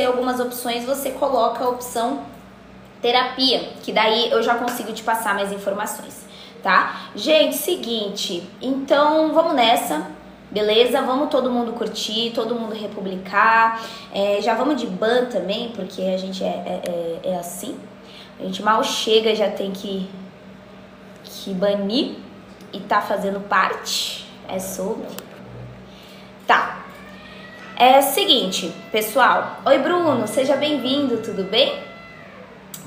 algumas opções, você coloca a opção terapia, que daí eu já consigo te passar mais informações, tá? Gente, seguinte, então vamos nessa, beleza? Vamos todo mundo curtir, todo mundo republicar, já vamos de ban também, porque a gente é assim, a gente mal chega, já tem que banir e tá fazendo parte, Tá. Seguinte, pessoal. Oi, Bruno, seja bem-vindo, tudo bem?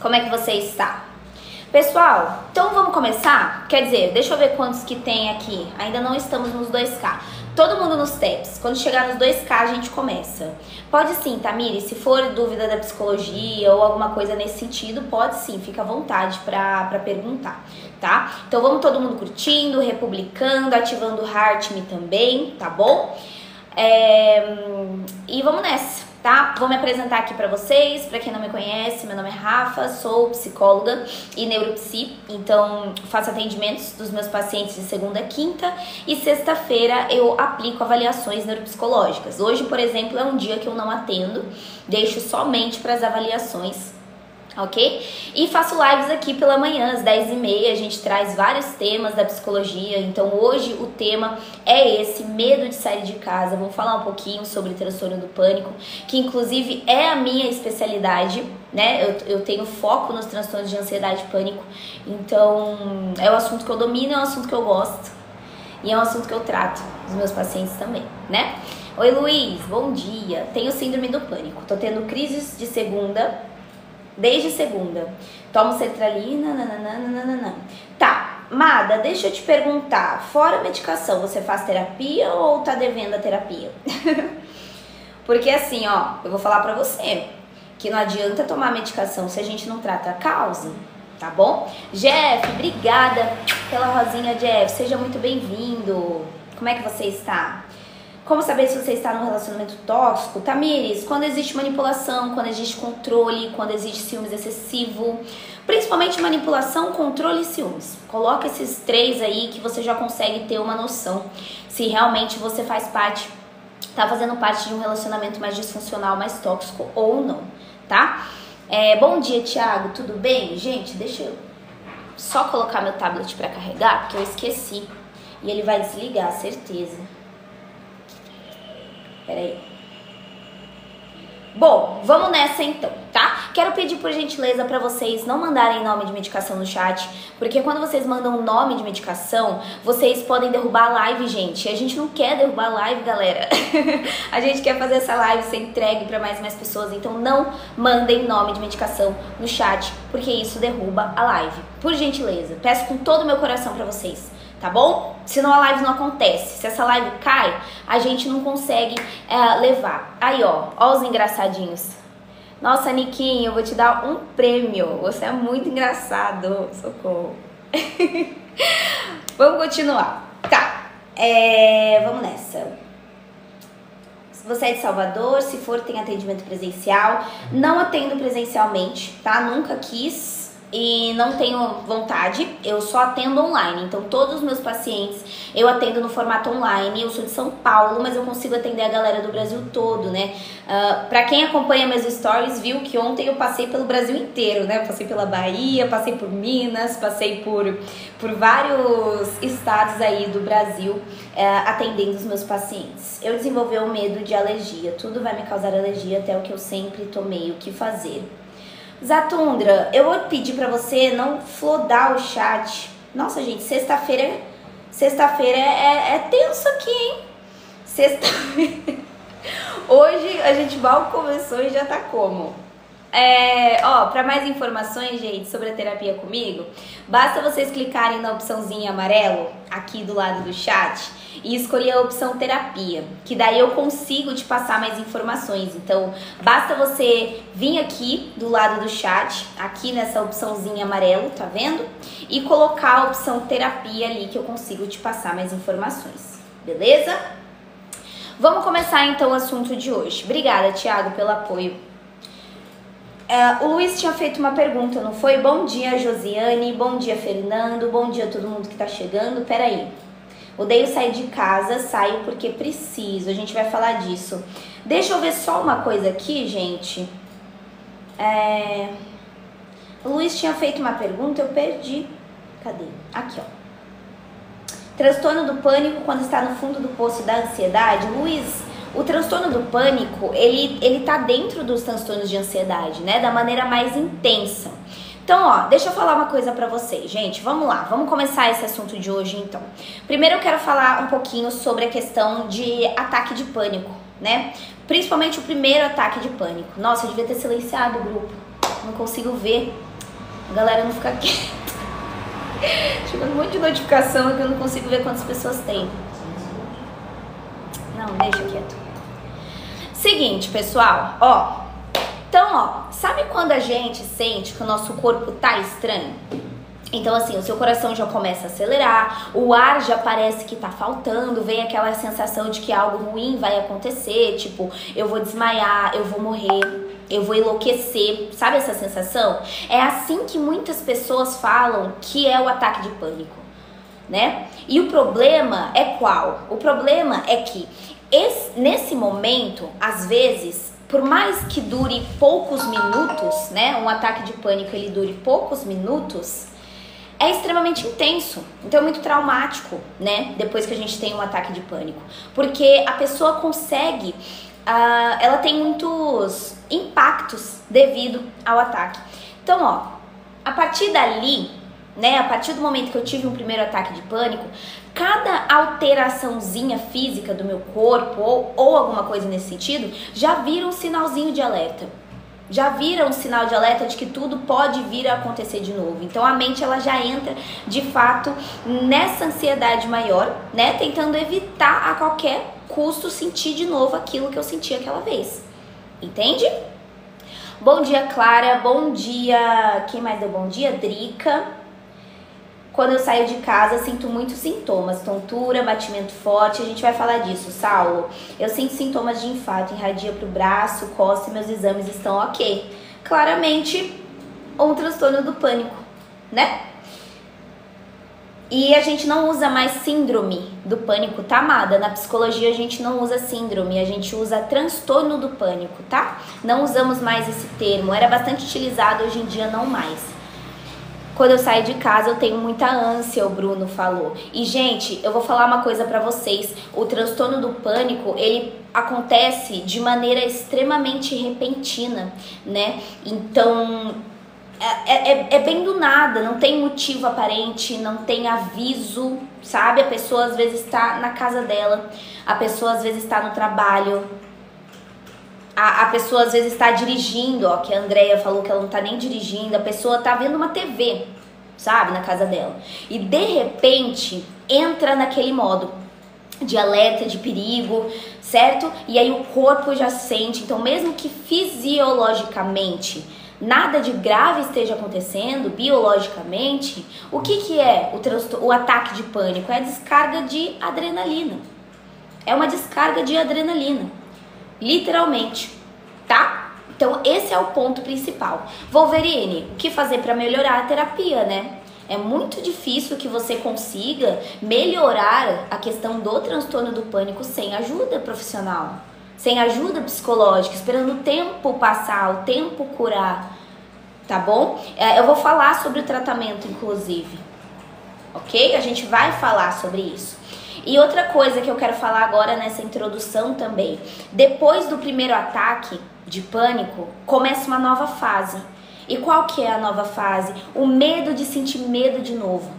Como é que você está? Pessoal, então vamos começar? Quer dizer, deixa eu ver quantos que tem aqui. Ainda não estamos nos 2K. Todo mundo nos tabs. Quando chegar nos 2K, a gente começa. Pode sim, Tamiri, se for dúvida da psicologia ou alguma coisa nesse sentido, pode sim, fica à vontade pra perguntar, tá? Então vamos todo mundo curtindo, republicando, ativando o Heart Me também, tá bom? E vamos nessa, tá? Vou me apresentar aqui pra vocês. Pra quem não me conhece, meu nome é Rafa, sou psicóloga e neuropsi, então faço atendimentos dos meus pacientes de segunda a quinta e sexta-feira eu aplico avaliações neuropsicológicas. Hoje, por exemplo, é um dia que eu não atendo, deixo somente para as avaliações, ok? E faço lives aqui pela manhã, às 10h30, a gente traz vários temas da psicologia, então hoje o tema é esse, medo de sair de casa. Vamos falar um pouquinho sobre transtorno do pânico, que inclusive é a minha especialidade, né? Eu tenho foco nos transtornos de ansiedade e pânico, então é um assunto que eu domino, é um assunto que eu gosto e é um assunto que eu trato dos meus pacientes também, né? Oi, Luiz, bom dia. Tenho síndrome do pânico, tô tendo crises de segunda, desde segunda. Tomo sertralina, nananana. Tá, Mada, deixa eu te perguntar. Fora a medicação, você faz terapia ou tá devendo a terapia? Porque assim, ó, eu vou falar pra você que não adianta tomar medicação se a gente não trata a causa, tá bom? Jeff, obrigada pela rosinha, Jeff. Seja muito bem-vindo. Como é que você está? Como saber se você está num relacionamento tóxico? Tamires, quando existe manipulação, quando existe controle, quando existe ciúmes excessivo, principalmente manipulação, controle e ciúmes. Coloca esses três aí que você já consegue ter uma noção se realmente você faz parte, tá fazendo parte de um relacionamento mais disfuncional, mais tóxico ou não, tá? Bom dia, Thiago, tudo bem? Gente, deixa eu só colocar meu tablet para carregar, porque eu esqueci e ele vai desligar, certeza. Peraí. Bom, vamos nessa então, tá? Quero pedir por gentileza pra vocês não mandarem nome de medicação no chat, porque quando vocês mandam nome de medicação, vocês podem derrubar a live, gente. E a gente não quer derrubar a live, galera. A gente quer fazer essa live ser entregue pra mais e mais pessoas, então não mandem nome de medicação no chat, porque isso derruba a live. Por gentileza, peço com todo o meu coração pra vocês, tá bom? Senão a live não acontece. Se essa live cai, a gente não consegue levar. Aí, ó os engraçadinhos. Nossa, Niquinho, eu vou te dar um prêmio. Você é muito engraçado. Socorro. Vamos continuar. Tá. Vamos nessa. Se você é de Salvador, se for, tem atendimento presencial. Não atendo presencialmente, tá? Nunca quis. E não tenho vontade, eu só atendo online. Então todos os meus pacientes eu atendo no formato online. Eu sou de São Paulo, mas eu consigo atender a galera do Brasil todo, né? Pra quem acompanha meus stories, viu que ontem eu passei pelo Brasil inteiro, né? Eu passei pela Bahia, passei por Minas, passei por vários estados aí do Brasil, atendendo os meus pacientes. Eu desenvolvi o medo de alergia, tudo vai me causar alergia, até o que eu sempre tomei o que fazer. Zatundra, eu vou pedir pra você não flodar o chat. Nossa, gente, sexta-feira é tenso aqui, hein? Sexta-feira. Hoje a gente mal começou e já tá como? Pra mais informações, gente, sobre a terapia comigo, basta vocês clicarem na opçãozinha amarelo aqui do lado do chat e escolher a opção terapia, que daí eu consigo te passar mais informações. Então, basta você vir aqui do lado do chat, aqui nessa opçãozinha amarelo, tá vendo? E colocar a opção terapia ali que eu consigo te passar mais informações, beleza? Vamos começar então o assunto de hoje. Obrigada, Thiago, pelo apoio. O Luiz tinha feito uma pergunta, não foi? Bom dia, Josiane, bom dia, Fernando, bom dia a todo mundo que tá chegando. Peraí, odeio sair de casa, saio porque preciso, a gente vai falar disso. Deixa eu ver só uma coisa aqui, gente. O Luiz tinha feito uma pergunta, eu perdi. Cadê? Aqui, ó. Transtorno do pânico quando está no fundo do poço da ansiedade. Luiz, o transtorno do pânico, ele tá dentro dos transtornos de ansiedade, né? Da maneira mais intensa. Então, ó, deixa eu falar uma coisa pra vocês, gente. Vamos lá, vamos começar esse assunto de hoje, então. Primeiro eu quero falar um pouquinho sobre a questão de ataque de pânico, né? Principalmente o primeiro ataque de pânico. Nossa, eu devia ter silenciado o grupo. Não consigo ver. A galera não fica quieta. Chegando um monte de notificação que eu não consigo ver quantas pessoas tem. Não, deixa quieto. Seguinte, pessoal, ó. Então, ó, sabe quando a gente sente que o nosso corpo tá estranho? Então, assim, o seu coração já começa a acelerar, o ar já parece que tá faltando, vem aquela sensação de que algo ruim vai acontecer, tipo, eu vou desmaiar, eu vou morrer, eu vou enlouquecer, sabe essa sensação? É assim que muitas pessoas falam que é o ataque de pânico, né? E o problema é qual? O problema é que nesse momento, às vezes, por mais que dure poucos minutos, né? Um ataque de pânico ele dure poucos minutos, é extremamente intenso. Então é muito traumático, né? Depois que a gente tem um ataque de pânico. Porque a pessoa consegue, ela tem muitos impactos devido ao ataque. Então, ó, a partir dali, né? A partir do momento que eu tive um primeiro ataque de pânico, cada alteraçãozinha física do meu corpo ou alguma coisa nesse sentido já vira um sinalzinho de alerta. Já vira um sinal de alerta de que tudo pode vir a acontecer de novo. Então a mente ela já entra de fato nessa ansiedade maior, né? Tentando evitar a qualquer custo sentir de novo aquilo que eu senti aquela vez. Entende? Bom dia, Clara. Bom dia. Quem mais deu bom dia? Drica. Quando eu saio de casa, sinto muitos sintomas, tontura, batimento forte, a gente vai falar disso, Saulo. Eu sinto sintomas de infarto, irradia pro braço, coça e meus exames estão ok. Claramente, um transtorno do pânico, né? E a gente não usa mais síndrome do pânico, tá, amada? Na psicologia a gente não usa síndrome, a gente usa transtorno do pânico, tá? Não usamos mais esse termo, era bastante utilizado, hoje em dia não mais. Quando eu saio de casa, eu tenho muita ânsia, o Bruno falou. E, gente, eu vou falar uma coisa pra vocês. O transtorno do pânico, ele acontece de maneira extremamente repentina, né? Então, é bem do nada, não tem motivo aparente, não tem aviso, sabe? A pessoa, às vezes, está na casa dela, a pessoa, às vezes, está no trabalho, a pessoa às vezes está dirigindo, ó, que a Andrea falou que ela não tá nem dirigindo, a pessoa tá vendo uma TV, sabe, na casa dela. E de repente entra naquele modo de alerta, de perigo, certo? E aí o corpo já sente, então mesmo que fisiologicamente nada de grave esteja acontecendo, biologicamente, o que é o ataque de pânico? É a descarga de adrenalina. É uma descarga de adrenalina. Literalmente, tá? Então esse é o ponto principal. Wolverine, o que fazer para melhorar a terapia, né? É muito difícil que você consiga melhorar a questão do transtorno do pânico sem ajuda profissional, sem ajuda psicológica, esperando o tempo passar, o tempo curar, tá bom? Eu vou falar sobre o tratamento, inclusive, ok? A gente vai falar sobre isso. E outra coisa que eu quero falar agora nessa introdução também, depois do primeiro ataque de pânico, começa uma nova fase. E qual que é a nova fase? O medo de sentir medo de novo.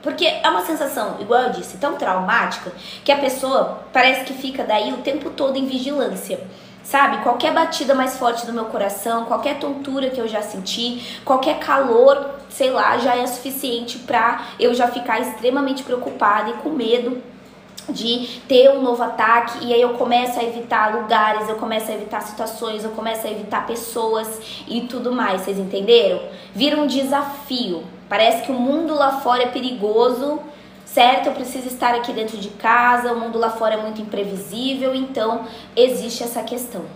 Porque é uma sensação, igual eu disse, tão traumática, que a pessoa parece que fica daí o tempo todo em vigilância. Sabe, qualquer batida mais forte do meu coração, qualquer tontura que eu já senti, qualquer calor, sei lá, já é suficiente pra eu já ficar extremamente preocupada e com medo de ter um novo ataque, e aí eu começo a evitar lugares, eu começo a evitar situações, eu começo a evitar pessoas e tudo mais, vocês entenderam? Vira um desafio, parece que o mundo lá fora é perigoso, certo? Eu preciso estar aqui dentro de casa, o mundo lá fora é muito imprevisível, então existe essa questão,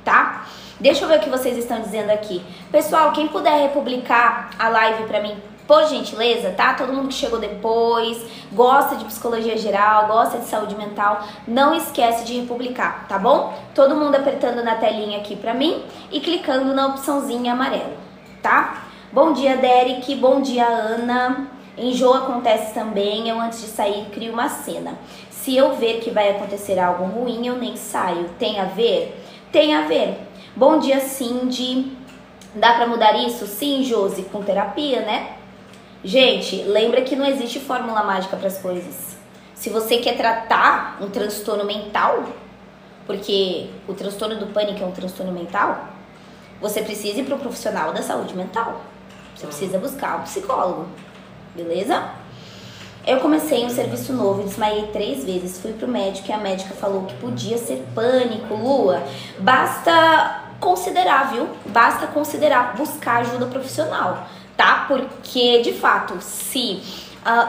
tá? Deixa eu ver o que vocês estão dizendo aqui. Pessoal, quem puder republicar a live pra mim, por gentileza, tá? Todo mundo que chegou depois, gosta de psicologia geral, gosta de saúde mental, não esquece de republicar, tá bom? Todo mundo apertando na telinha aqui pra mim e clicando na opçãozinha amarela, tá? Bom dia, Derek. Bom dia, Ana. Enjoo acontece também. Eu, antes de sair, crio uma cena. Se eu ver que vai acontecer algo ruim, eu nem saio. Tem a ver? Tem a ver. Bom dia, Cindy. Dá pra mudar isso? Sim, Josi, com terapia, né? Gente, lembra que não existe fórmula mágica para as coisas. Se você quer tratar um transtorno mental, porque o transtorno do pânico é um transtorno mental, você precisa ir para um profissional da saúde mental. Você precisa buscar um psicólogo, beleza? Eu comecei um serviço novo, desmaiei 3 vezes, fui pro médico e a médica falou que podia ser pânico, Lua. Basta considerar, viu? Basta considerar buscar ajuda profissional, tá? Porque, de fato, se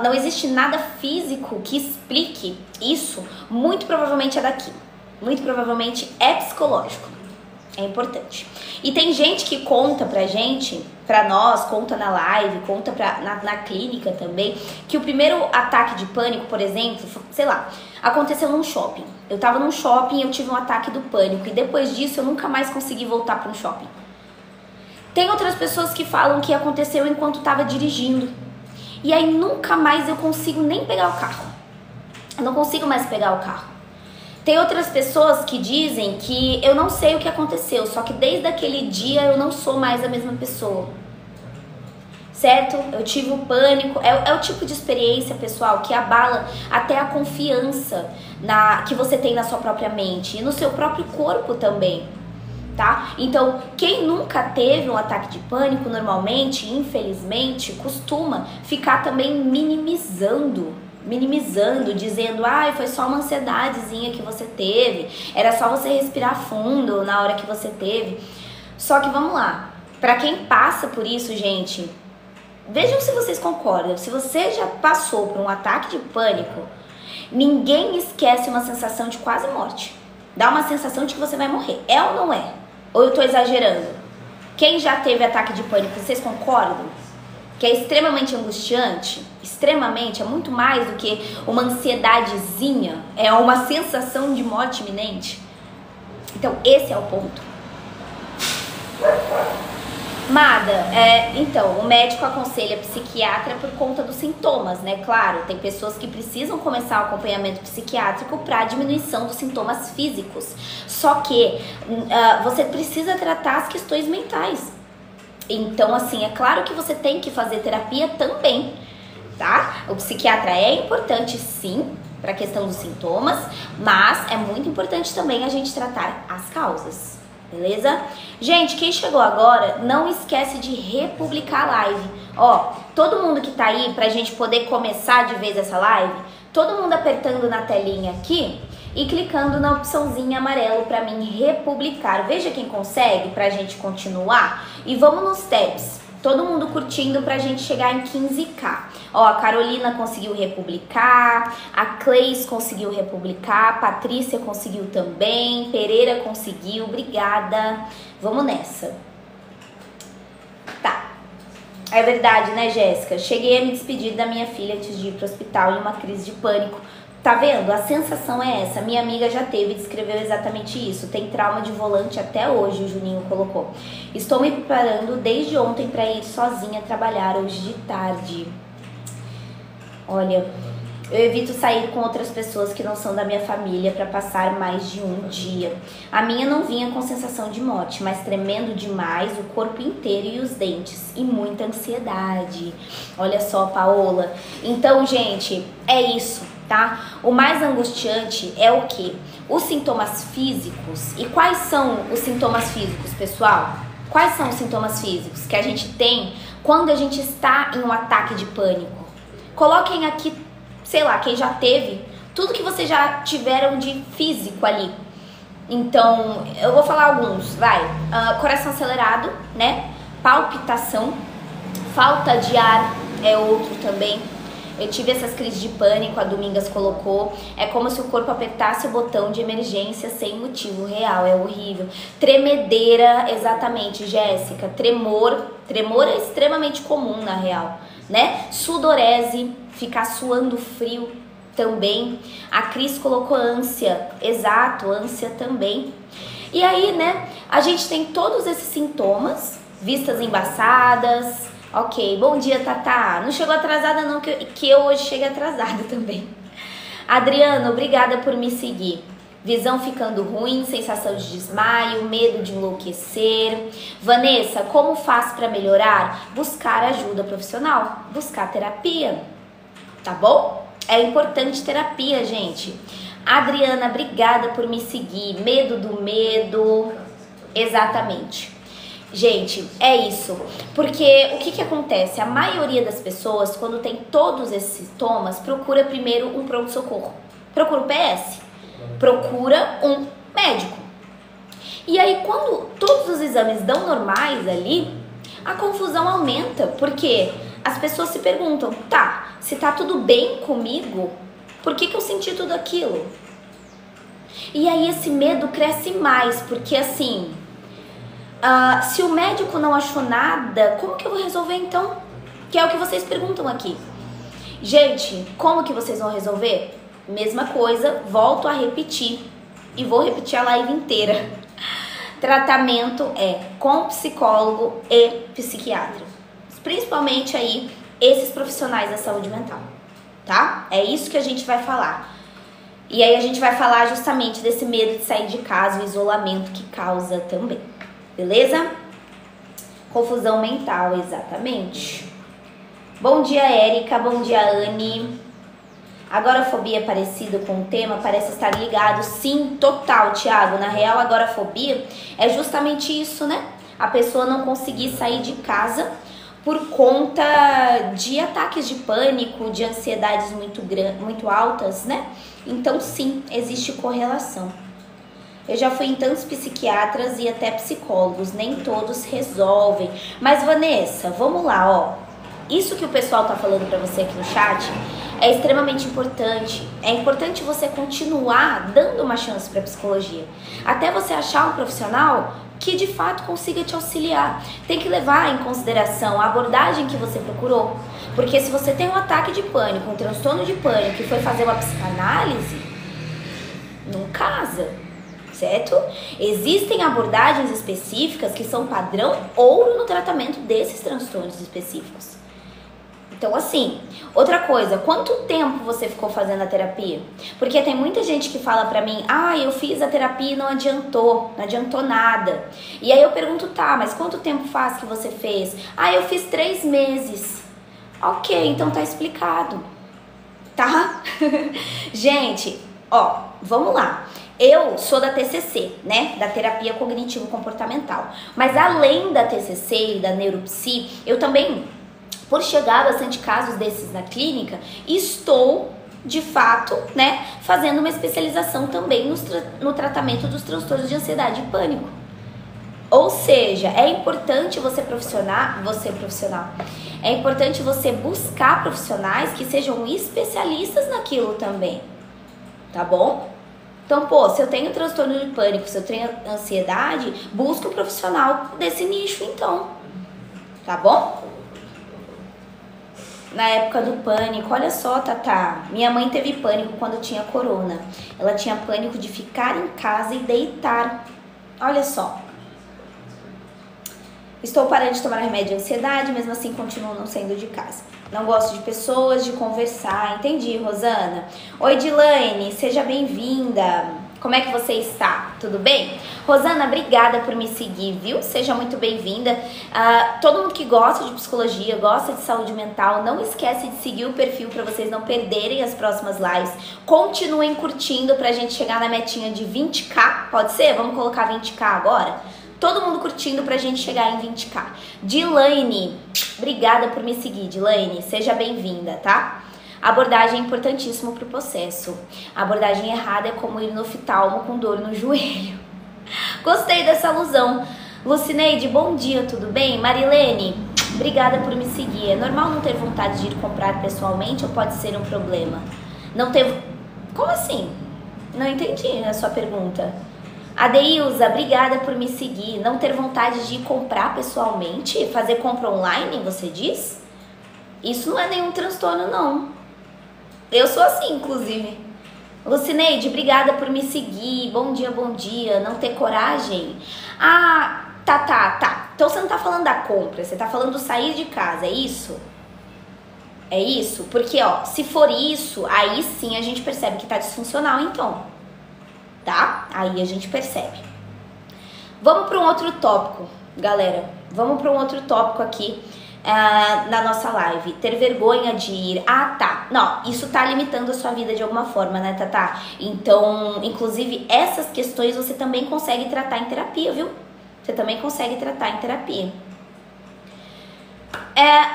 não existe nada físico que explique isso, muito provavelmente é daqui. Muito provavelmente é psicológico. É importante. E tem gente que conta pra gente, pra nós, conta na live, conta na clínica também, que o primeiro ataque de pânico, por exemplo, sei lá, aconteceu num shopping. Eu tava num shopping e eu tive um ataque do pânico. E depois disso eu nunca mais consegui voltar para um shopping. Tem outras pessoas que falam que aconteceu enquanto tava dirigindo. E aí nunca mais eu consigo nem pegar o carro. Eu não consigo mais pegar o carro. Tem outras pessoas que dizem que eu não sei o que aconteceu, só que desde aquele dia eu não sou mais a mesma pessoa. Certo? Eu tive o pânico, é o tipo de experiência, pessoal, que abala até a confiança que você tem na sua própria mente e no seu próprio corpo também, tá? Então, quem nunca teve um ataque de pânico, normalmente, infelizmente, costuma ficar também minimizando, dizendo, ai, foi só uma ansiedadezinha que você teve, era só você respirar fundo na hora que você teve. Só que vamos lá, pra quem passa por isso, gente, vejam se vocês concordam. Se você já passou por um ataque de pânico, ninguém esquece uma sensação de quase morte. Dá uma sensação de que você vai morrer. É ou não é? Ou eu tô exagerando? Quem já teve ataque de pânico, vocês concordam? Que é extremamente angustiante? Extremamente, é muito mais do que uma ansiedadezinha. É uma sensação de morte iminente. Então, esse é o ponto. Mada, então, o médico aconselha psiquiatra por conta dos sintomas, né? Claro, tem pessoas que precisam começar o acompanhamento psiquiátrico para diminuição dos sintomas físicos. Só que você precisa tratar as questões mentais. Então, assim, é claro que você tem que fazer terapia também, tá? O psiquiatra é importante, sim, para a questão dos sintomas, mas é muito importante também a gente tratar as causas. Beleza? Gente, quem chegou agora, não esquece de republicar a live. Ó, todo mundo que tá aí pra gente poder começar de vez essa live, todo mundo apertando na telinha aqui e clicando na opçãozinha amarela pra mim republicar. Veja quem consegue pra gente continuar e vamos nos tabs. Todo mundo curtindo pra gente chegar em 15k. Ó, a Carolina conseguiu republicar, a Cleis conseguiu republicar, a Patrícia conseguiu também, Pereira conseguiu, obrigada. Vamos nessa. Tá. É verdade, né, Jéssica? Cheguei a me despedir da minha filha antes de ir pro hospital em uma crise de pânico. Tá vendo? A sensação é essa. Minha amiga já teve e descreveu exatamente isso. Tem trauma de volante até hoje, o Juninho colocou. Estou me preparando desde ontem para ir sozinha trabalhar hoje de tarde. Olha, eu evito sair com outras pessoas que não são da minha família para passar mais de um dia. A minha não vinha com sensação de morte, mas tremendo demais o corpo inteiro e os dentes. E muita ansiedade. Olha só, Paola. Então, gente, é isso, tá? O mais angustiante é o quê? Os sintomas físicos. E quais são os sintomas físicos, pessoal? Quais são os sintomas físicos que a gente tem quando a gente está em um ataque de pânico? Coloquem aqui, sei lá, quem já teve, tudo que vocês já tiveram de físico ali. Então, eu vou falar alguns, vai. Coração acelerado, né? Palpitação, falta de ar é outro também. Eu tive essas crises de pânico, a Domingas colocou. É como se o corpo apertasse o botão de emergência sem motivo real, é horrível. Tremedeira, exatamente, Jéssica. Tremor é extremamente comum na real, né? Sudorese, ficar suando frio também. A Cris colocou ânsia, exato, ânsia também. E aí, né, a gente tem todos esses sintomas, vistas embaçadas. Ok, bom dia, Tatá. Não chegou atrasada não, que eu hoje cheguei atrasada também. Adriano, obrigada por me seguir. Visão ficando ruim, sensação de desmaio, medo de enlouquecer. Vanessa, como faço para melhorar? Buscar ajuda profissional, buscar terapia, tá bom? É importante terapia, gente. Adriana, obrigada por me seguir. Medo do medo, exatamente. Gente, é isso. Porque o que acontece? A maioria das pessoas, quando tem todos esses sintomas, procura primeiro um pronto-socorro. Procura um PS. Procura um médico. E aí, quando todos os exames dão normais ali, a confusão aumenta, porque as pessoas se perguntam, tá, se tá tudo bem comigo, por que eu senti tudo aquilo? E aí esse medo cresce mais, porque assim, se o médico não achou nada, como que eu vou resolver então? Que é o que vocês perguntam aqui. Gente, como que vocês vão resolver? Mesma coisa, volto a repetir e vou repetir a live inteira. Tratamento é com psicólogo e psiquiatra. Principalmente aí esses profissionais da saúde mental, tá? É isso que a gente vai falar. E aí a gente vai falar justamente desse medo de sair de casa, o isolamento que causa também. Beleza? Confusão mental, exatamente. Bom dia, Érica. Bom dia, Anne. Agorafobia é parecido com o tema, parece estar ligado. Sim, total, Thiago. Na real, agorafobia é justamente isso, né? A pessoa não conseguir sair de casa por conta de ataques de pânico, de ansiedades muito altas, né? Então, sim, existe correlação. Eu já fui em tantos psiquiatras e até psicólogos, nem todos resolvem. Mas, Vanessa, vamos lá, ó. Isso que o pessoal tá falando pra você aqui no chat é extremamente importante. É importante você continuar dando uma chance pra psicologia. Até você achar um profissional que de fato consiga te auxiliar. Tem que levar em consideração a abordagem que você procurou. Porque se você tem um ataque de pânico, um transtorno de pânico e foi fazer uma psicanálise, não casa, certo? Existem abordagens específicas que são padrão ouro no tratamento desses transtornos específicos. Então, assim, outra coisa, quanto tempo você ficou fazendo a terapia? Porque tem muita gente que fala pra mim, eu fiz a terapia e não adiantou nada. E aí eu pergunto, tá, mas quanto tempo faz que você fez? Eu fiz 3 meses. Ok, então tá explicado, tá? Gente, ó, vamos lá. Eu sou da TCC, né, da terapia cognitivo-comportamental. Mas além da TCC e da neuropsi, eu também, por chegar bastante casos desses na clínica, estou, de fato, né, fazendo uma especialização também no tratamento dos transtornos de ansiedade e pânico. Ou seja, é importante você profissional, é importante você buscar profissionais que sejam especialistas naquilo também, tá bom? Então, pô, se eu tenho transtorno de pânico, se eu tenho ansiedade, busca um profissional desse nicho então, tá bom? Na época do pânico, olha só, Tatá, minha mãe teve pânico quando tinha corona. Ela tinha pânico de ficar em casa e deitar. Olha só. Estou parando de tomar remédio de ansiedade, mesmo assim continuo não saindo de casa. Não gosto de pessoas, de conversar. Entendi, Rosana. Oi, Dilane, seja bem-vinda. Como é que você está? Tudo bem? Rosana, obrigada por me seguir, viu? Seja muito bem-vinda. Todo mundo que gosta de psicologia, gosta de saúde mental, não esquece de seguir o perfil para vocês não perderem as próximas lives. Continuem curtindo pra gente chegar na metinha de 20k, pode ser? Vamos colocar 20k agora? Todo mundo curtindo pra gente chegar em 20k. Dilane, obrigada por me seguir, Dilane. Seja bem-vinda, tá? Abordagem é importantíssima pro processo. A abordagem errada é como ir no oftalmo com dor no joelho. Gostei dessa alusão. Lucineide, bom dia, tudo bem? Marilene, obrigada por me seguir. É normal não ter vontade de ir comprar pessoalmente ou pode ser um problema? Não ter... Como assim? Não entendi a sua pergunta. Adeilza, obrigada por me seguir. Não ter vontade de ir comprar pessoalmente? Fazer compra online, você diz? Isso não é nenhum transtorno, não. Eu sou assim, inclusive. Lucineide, obrigada por me seguir. Bom dia, bom dia. Não ter coragem? Ah, tá. Então você não tá falando da compra, você tá falando do sair de casa, é isso? É isso? Porque, ó, se for isso, aí sim a gente percebe que tá disfuncional, então. Tá? Aí a gente percebe. Vamos para um outro tópico, galera. Vamos para um outro tópico aqui na nossa live. Ter vergonha de ir. Ah, tá. Não, isso tá limitando a sua vida de alguma forma, né, Tatá? Então, inclusive, essas questões você também consegue tratar em terapia, viu? Você também consegue tratar em terapia.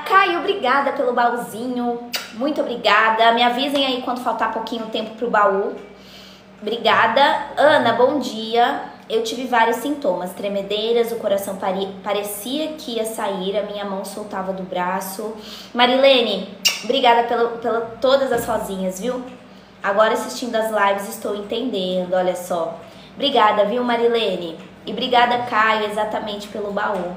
Caio, obrigada pelo baúzinho. Muito obrigada. Me avisem aí quando faltar pouquinho tempo pro baú. Obrigada. Ana, bom dia. Eu tive vários sintomas, tremedeiras, o coração parecia que ia sair, a minha mão soltava do braço. Marilene, obrigada pela todas as rosinhas, viu? Agora assistindo as lives estou entendendo, olha só. Obrigada, viu, Marilene? E obrigada, Caio, exatamente pelo baú.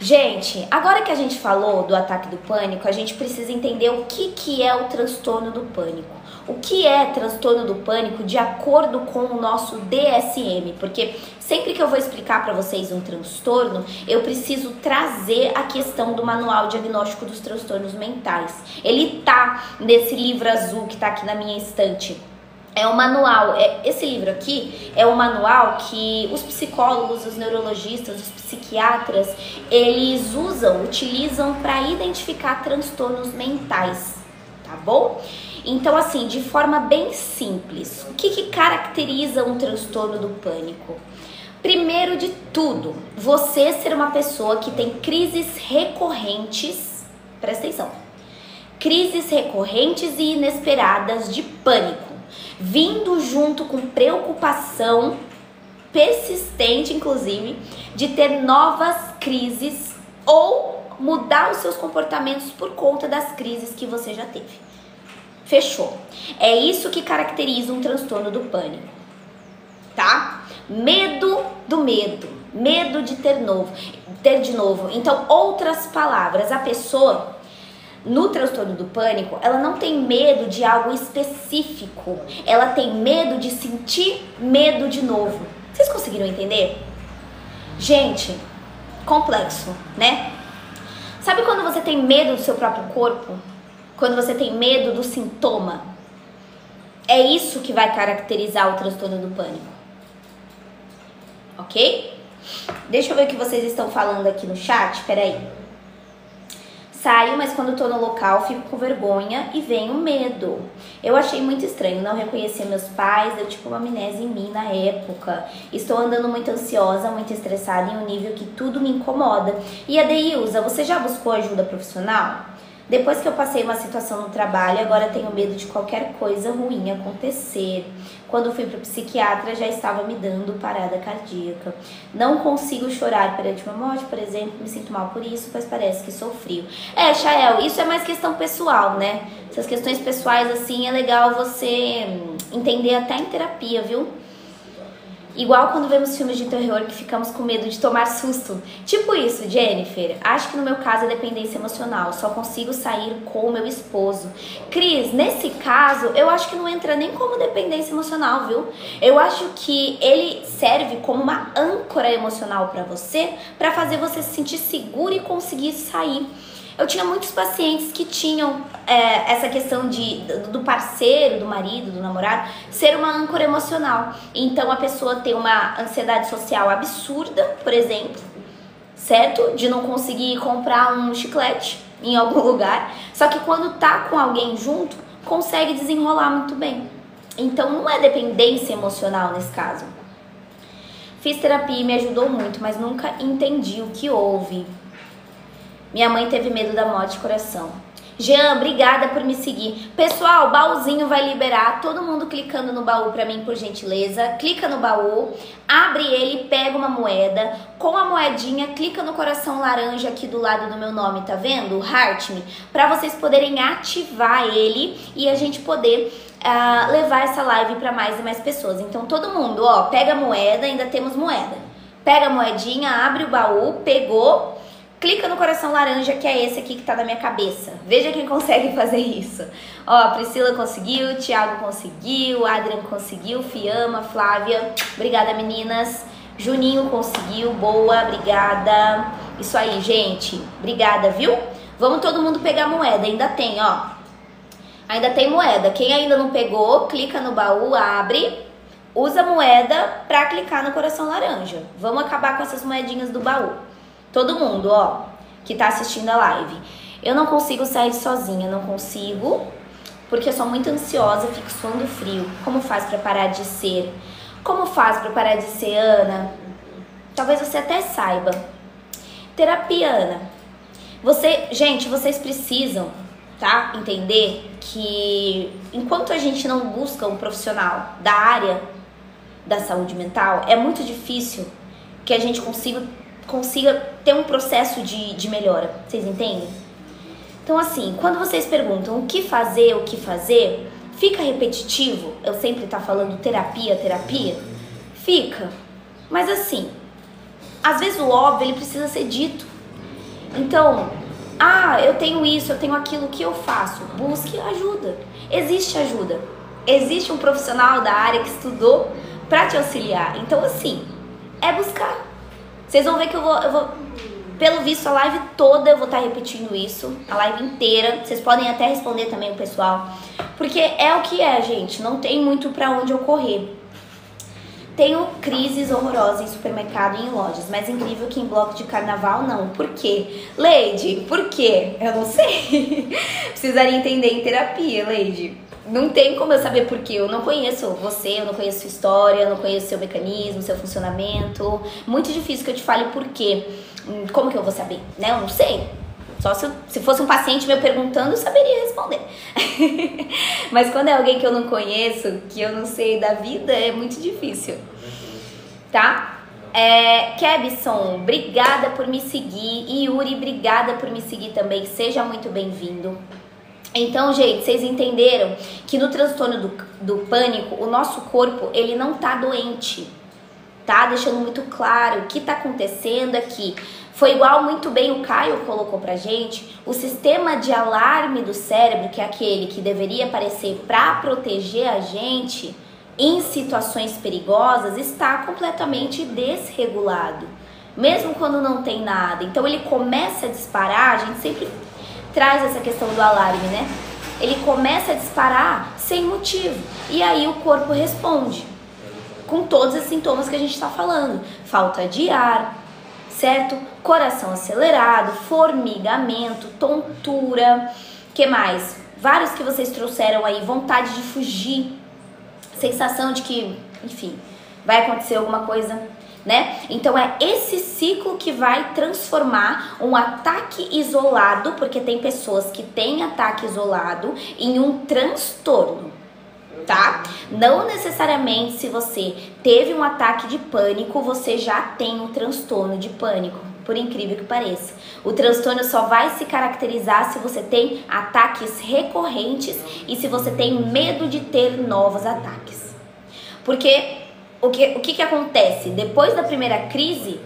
Gente, agora que a gente falou do ataque do pânico, a gente precisa entender o que é o transtorno do pânico. O que é transtorno do pânico de acordo com o nosso DSM? Porque sempre que eu vou explicar para vocês um transtorno, eu preciso trazer a questão do Manual Diagnóstico dos Transtornos Mentais. Ele tá nesse livro azul que tá aqui na minha estante. É um manual, esse livro aqui é um manual que os psicólogos, os neurologistas, os psiquiatras, eles utilizam para identificar transtornos mentais, tá bom? Então, assim, de forma bem simples, o que caracteriza um transtorno do pânico? Primeiro de tudo, você ser uma pessoa que tem crises recorrentes, presta atenção, crises recorrentes e inesperadas de pânico, vindo junto com preocupação persistente, inclusive, de ter novas crises ou mudar os seus comportamentos por conta das crises que você já teve. Fechou. É isso que caracteriza um transtorno do pânico, tá? Medo do medo, medo de ter de novo. Então, outras palavras, a pessoa no transtorno do pânico, ela não tem medo de algo específico, ela tem medo de sentir medo de novo. Vocês conseguiram entender? Gente, complexo, né? Sabe quando você tem medo do seu próprio corpo? Quando você tem medo do sintoma? É isso que vai caracterizar o transtorno do pânico. Ok? Deixa eu ver o que vocês estão falando aqui no chat, peraí. Saio, mas quando tô no local fico com vergonha e vem o medo. Eu achei muito estranho, não reconhecia meus pais, deu tipo uma amnésia em mim na época. Estou andando muito ansiosa, muito estressada em um nível que tudo me incomoda. E a Deilza, você já buscou ajuda profissional? Depois que eu passei uma situação no trabalho, agora tenho medo de qualquer coisa ruim acontecer. Quando fui pro psiquiatra, já estava me dando parada cardíaca. Não consigo chorar perante uma morte, por exemplo, me sinto mal por isso, pois parece que sou frio. Chael, isso é mais questão pessoal, né? Essas questões pessoais, assim, é legal você entender até em terapia, viu? Igual quando vemos filmes de terror que ficamos com medo de tomar susto. Tipo isso, Jennifer. Acho que no meu caso é dependência emocional. Só consigo sair com o meu esposo. Cris, nesse caso, eu acho que não entra nem como dependência emocional, viu? Eu acho que ele serve como uma âncora emocional pra você, pra fazer você se sentir seguro e conseguir sair. Eu tinha muitos pacientes que tinham essa questão do parceiro, do marido, do namorado, ser uma âncora emocional. Então a pessoa tem uma ansiedade social absurda, por exemplo, certo? De não conseguir comprar um chiclete em algum lugar. Só que quando tá com alguém junto, consegue desenrolar muito bem. Então não é dependência emocional nesse caso. Fiz terapia e me ajudou muito, mas nunca entendi o que houve. Minha mãe teve medo da morte de coração. Jean, obrigada por me seguir. Pessoal, o baúzinho vai liberar. Todo mundo clicando no baú pra mim, por gentileza. Clica no baú, abre ele, pega uma moeda. Com a moedinha, clica no coração laranja aqui do lado do meu nome, tá vendo? Heart Me. Pra vocês poderem ativar ele e a gente poder levar essa live pra mais e mais pessoas. Então todo mundo, ó, pega a moeda, ainda temos moeda. Pega a moedinha, abre o baú, pegou. clica no coração laranja, que é esse aqui que tá na minha cabeça. Veja quem consegue fazer isso. Ó, a Priscila conseguiu, Thiago conseguiu, Adrian conseguiu, Fiamma, Flávia. Obrigada, meninas. Juninho conseguiu, boa, obrigada. Isso aí, gente. Obrigada, viu? Vamos todo mundo pegar moeda, ainda tem, ó. Ainda tem moeda. Quem ainda não pegou, clica no baú, abre, usa a moeda pra clicar no coração laranja. Vamos acabar com essas moedinhas do baú. Todo mundo, ó, que tá assistindo a live. Eu não consigo sair sozinha, não consigo, porque eu sou muito ansiosa, fico suando frio. Como faz pra parar de ser? Como faz pra parar de ser, Ana? Talvez você até saiba. Terapia, Ana. Gente, vocês precisam, tá? Entender que enquanto a gente não busca um profissional da área da saúde mental, é muito difícil que a gente consiga ter um processo de melhora. Vocês entendem? Então, assim, quando vocês perguntam o que fazer, fica repetitivo eu sempre tá falando terapia, fica. Mas assim, às vezes o óbvio, ele precisa ser dito. Então, eu tenho isso, eu tenho aquilo, o que eu faço? Busque ajuda. Existe ajuda. Existe um profissional da área que estudou pra te auxiliar. Então, assim, é buscar. Vocês vão ver que eu vou, pelo visto, a live toda eu vou estar repetindo isso, a live inteira. Vocês podem até responder também o pessoal, porque é o que é, gente, não tem muito pra onde eu correr. Tenho crises horrorosas em supermercado e em lojas, mas é incrível que em bloco de carnaval não. Por quê? Leide, por quê? Eu não sei. Precisaria entender em terapia, Leide. Não tem como eu saber por quê. Eu não conheço você, eu não conheço sua história, eu não conheço seu mecanismo, seu funcionamento. Muito difícil que eu te fale por quê. Como que eu vou saber? Né? Eu não sei. Só se fosse um paciente me perguntando, eu saberia responder. Mas quando é alguém que eu não conheço, que eu não sei da vida, é muito difícil. Tá? Kebson, obrigada por me seguir. E Yuri, obrigada por me seguir também. Seja muito bem-vindo. Então, gente, vocês entenderam que no transtorno do pânico, o nosso corpo, ele não tá doente. Tá? Deixando muito claro o que tá acontecendo aqui. Foi igual muito bem o Caio colocou pra gente, o sistema de alarme do cérebro, que é aquele que deveria aparecer para proteger a gente em situações perigosas, está completamente desregulado, mesmo quando não tem nada. Então ele começa a disparar, a gente sempre traz essa questão do alarme, né? Ele começa a disparar sem motivo, e aí o corpo responde com todos os sintomas que a gente está falando, falta de ar, certo? Coração acelerado, formigamento, tontura, que mais? Vários que vocês trouxeram aí, vontade de fugir, sensação de que, enfim, vai acontecer alguma coisa, né? Então é esse ciclo que vai transformar um ataque isolado, porque tem pessoas que têm ataque isolado, em um transtorno. Tá? Não necessariamente se você teve um ataque de pânico, você já tem um transtorno de pânico, por incrível que pareça. O transtorno só vai se caracterizar se você tem ataques recorrentes e se você tem medo de ter novos ataques. Porque o que acontece? Depois da primeira crise,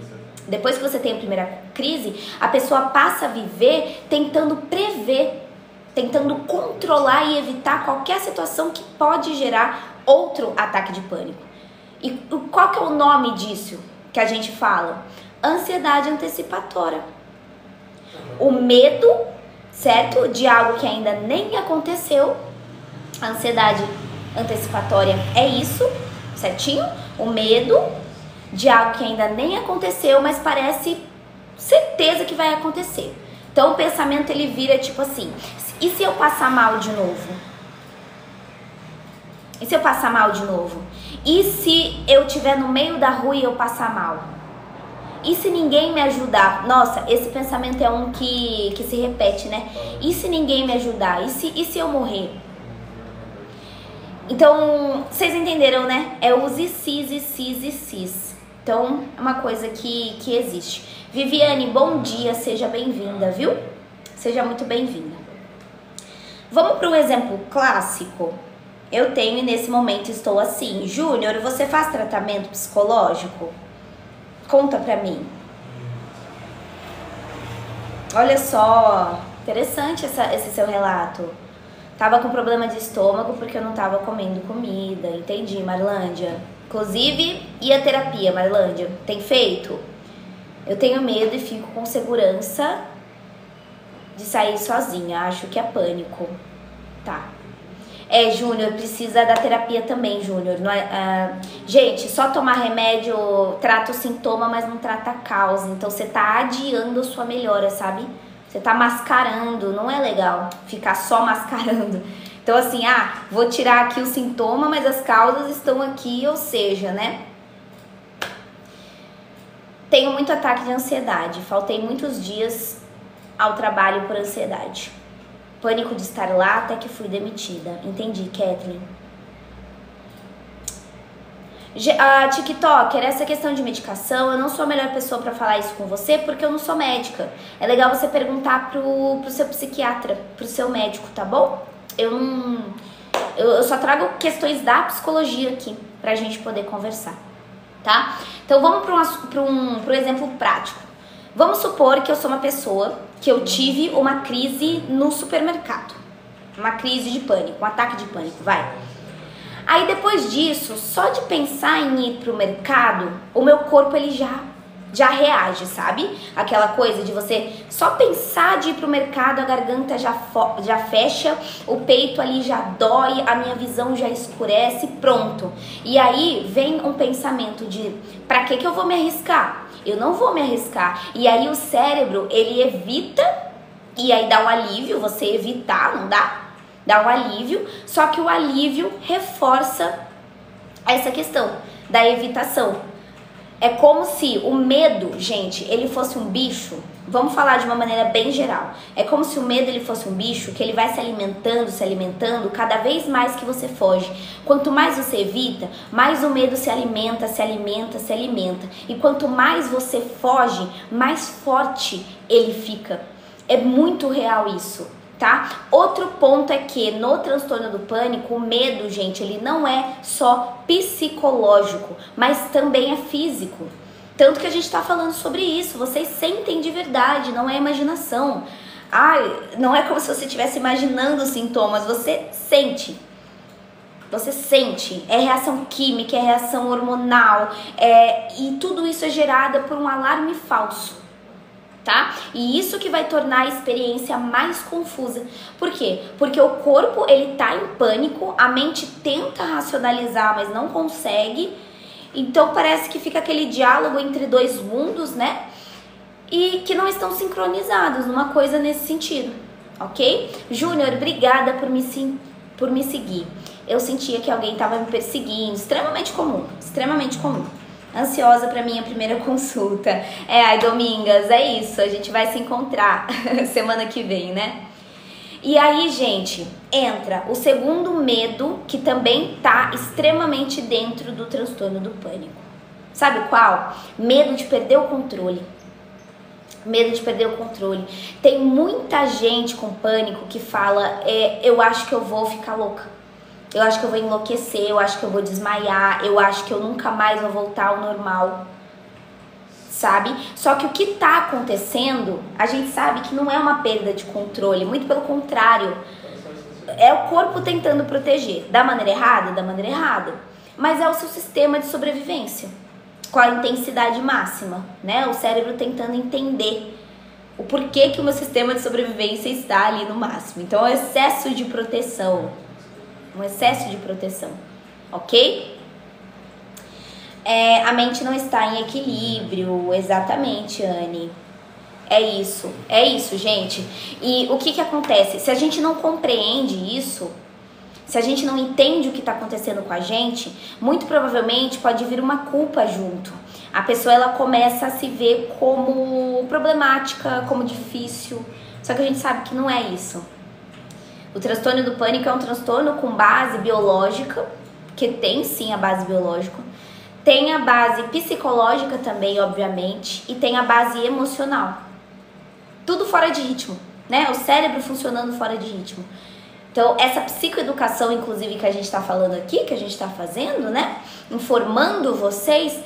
depois que você tem a primeira crise, a pessoa passa a viver tentando prever, tentando controlar e evitar qualquer situação que pode gerar outro ataque de pânico. E qual que é o nome disso que a gente fala? Ansiedade antecipatória. O medo, certo? De algo que ainda nem aconteceu. A ansiedade antecipatória é isso, certinho? O medo de algo que ainda nem aconteceu, mas parece certeza que vai acontecer. Então o pensamento ele vira tipo assim: e se eu passar mal de novo? E se eu passar mal de novo? E se eu estiver no meio da rua e eu passar mal? E se ninguém me ajudar? Nossa, esse pensamento é um que se repete, né? E se ninguém me ajudar? E se eu morrer? Então, vocês entenderam, né? É os e sis. Então, é uma coisa que existe. Viviane, bom dia, seja bem-vinda, viu? Seja muito bem-vinda. Vamos para um exemplo clássico? Eu tenho e nesse momento estou assim. Júnior, você faz tratamento psicológico? Conta pra mim. Olha só, interessante esse seu relato. Tava com problema de estômago porque eu não tava comendo comida. Entendi, Marlândia. Inclusive, e a terapia, Marlândia? Tem feito? Eu tenho medo e fico com segurança de sair sozinha. Acho que é pânico. Tá. Júnior, precisa da terapia também, Júnior. Gente, só tomar remédio trata o sintoma, mas não trata a causa. Então você tá adiando a sua melhora, sabe? Você tá mascarando, não é legal ficar só mascarando. Então assim, vou tirar aqui o sintoma, mas as causas estão aqui, ou seja, né? Tenho muito ataque de ansiedade, faltei muitos dias ao trabalho por ansiedade. Pânico de estar lá até que fui demitida. Entendi, Kathleen. TikToker, essa questão de medicação, eu não sou a melhor pessoa pra falar isso com você porque eu não sou médica. É legal você perguntar pro seu psiquiatra, pro seu médico, tá bom? Eu só trago questões da psicologia aqui pra gente poder conversar, tá? Então vamos pro exemplo prático. Vamos supor que eu sou uma pessoa que eu tive uma crise no supermercado. Uma crise de pânico, um ataque de pânico, vai. Aí depois disso, só de pensar em ir pro mercado, o meu corpo ele já reage, sabe? Aquela coisa de você só pensar de ir pro mercado, a garganta já fecha, o peito ali já dói, a minha visão já escurece, pronto. E aí vem um pensamento de, pra que eu vou me arriscar? Eu não vou me arriscar. E aí o cérebro, ele evita, e aí dá um alívio, você evitar, não dá? Dá um alívio, só que o alívio reforça essa questão da evitação. É como se o medo, gente, ele fosse um bicho. Vamos falar de uma maneira bem geral. É como se o medo ele fosse um bicho que ele vai se alimentando cada vez mais que você foge. Quanto mais você evita, mais o medo se alimenta. E quanto mais você foge, mais forte ele fica. É muito real isso, tá? Outro ponto é que no transtorno do pânico, o medo, gente, ele não é só psicológico, mas também é físico. Tanto que a gente tá falando sobre isso, vocês sentem de verdade, não é imaginação. Não é como se você estivesse imaginando os sintomas, você sente. Você sente, é reação química, é reação hormonal, e tudo isso é gerado por um alarme falso. Tá? E isso que vai tornar a experiência mais confusa. Por quê? Porque o corpo, ele tá em pânico, a mente tenta racionalizar, mas não consegue. Então parece que fica aquele diálogo entre dois mundos, né? E que não estão sincronizados, numa coisa nesse sentido, ok? Júnior, obrigada por me seguir. Eu sentia que alguém tava me perseguindo, extremamente comum, extremamente comum. Ansiosa pra minha primeira consulta. Domingas, é isso, a gente vai se encontrar semana que vem, né? E aí, gente, entra o segundo medo que também tá extremamente dentro do transtorno do pânico. Sabe qual? Medo de perder o controle. Medo de perder o controle. Tem muita gente com pânico que fala, eu acho que eu vou ficar louca. Eu acho que eu vou enlouquecer, eu acho que eu vou desmaiar, eu acho que eu nunca mais vou voltar ao normal, sabe? Só que o que tá acontecendo, a gente sabe que não é uma perda de controle, muito pelo contrário. É o corpo tentando proteger. Da maneira errada? Da maneira errada. Mas é o seu sistema de sobrevivência, com a intensidade máxima, né? O cérebro tentando entender o porquê que o meu sistema de sobrevivência está ali no máximo. Então, é um excesso de proteção. Um excesso de proteção, ok? A mente não está em equilíbrio, exatamente, Anne. É isso, gente. E o que acontece? Se a gente não compreende isso, se a gente não entende o que está acontecendo com a gente, muito provavelmente pode vir uma culpa junto. A pessoa, ela começa a se ver como problemática, como difícil. Só que a gente sabe que não é isso. O transtorno do pânico é um transtorno com base biológica, que tem sim a base biológica, tem a base psicológica também, obviamente, e tem a base emocional. Tudo fora de ritmo, né? O cérebro funcionando fora de ritmo. Então, essa psicoeducação, inclusive, que a gente está falando aqui, que a gente está fazendo, né? Informando vocês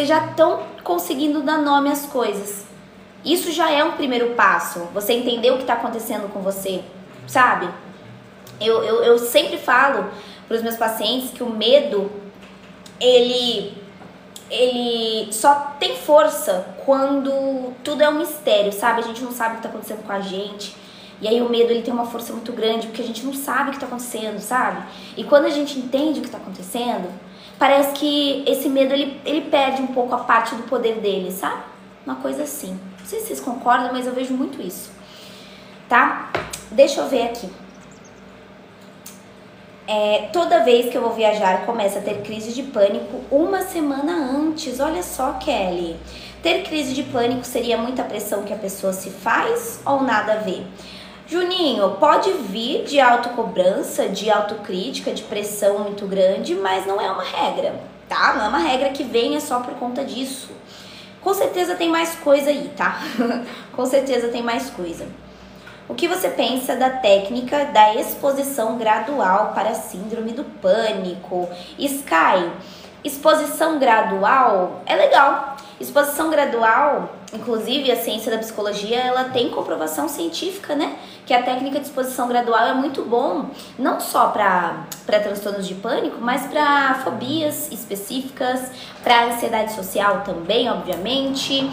já estão conseguindo dar nome às coisas. Isso já é um primeiro passo, você entender o que está acontecendo com você, sabe? Eu sempre falo para os meus pacientes que o medo, ele só tem força quando tudo é um mistério, sabe? A gente não sabe o que está acontecendo com a gente. E aí o medo, ele tem uma força muito grande, porque a gente não sabe o que está acontecendo, sabe? E quando a gente entende o que está acontecendo, parece que esse medo, ele perde um pouco a parte do poder dele, sabe? Uma coisa assim. Não sei se vocês concordam, mas eu vejo muito isso, tá? Deixa eu ver aqui. Toda vez que eu vou viajar, começa a ter crise de pânico uma semana antes. Olha só, Kelly. Ter crise de pânico seria muita pressão que a pessoa se faz ou nada a ver? Juninho, pode vir de autocobrança, de autocrítica, de pressão muito grande, mas não é uma regra, tá? Não é uma regra que venha só por conta disso. Com certeza tem mais coisa aí, tá? Com certeza tem mais coisa. O que você pensa da técnica da exposição gradual para a síndrome do pânico? Sky, exposição gradual é legal. Exposição gradual, inclusive a ciência da psicologia, ela tem comprovação científica, né? Que a técnica de exposição gradual é muito bom, não só para transtornos de pânico, mas para fobias específicas, para ansiedade social também, obviamente.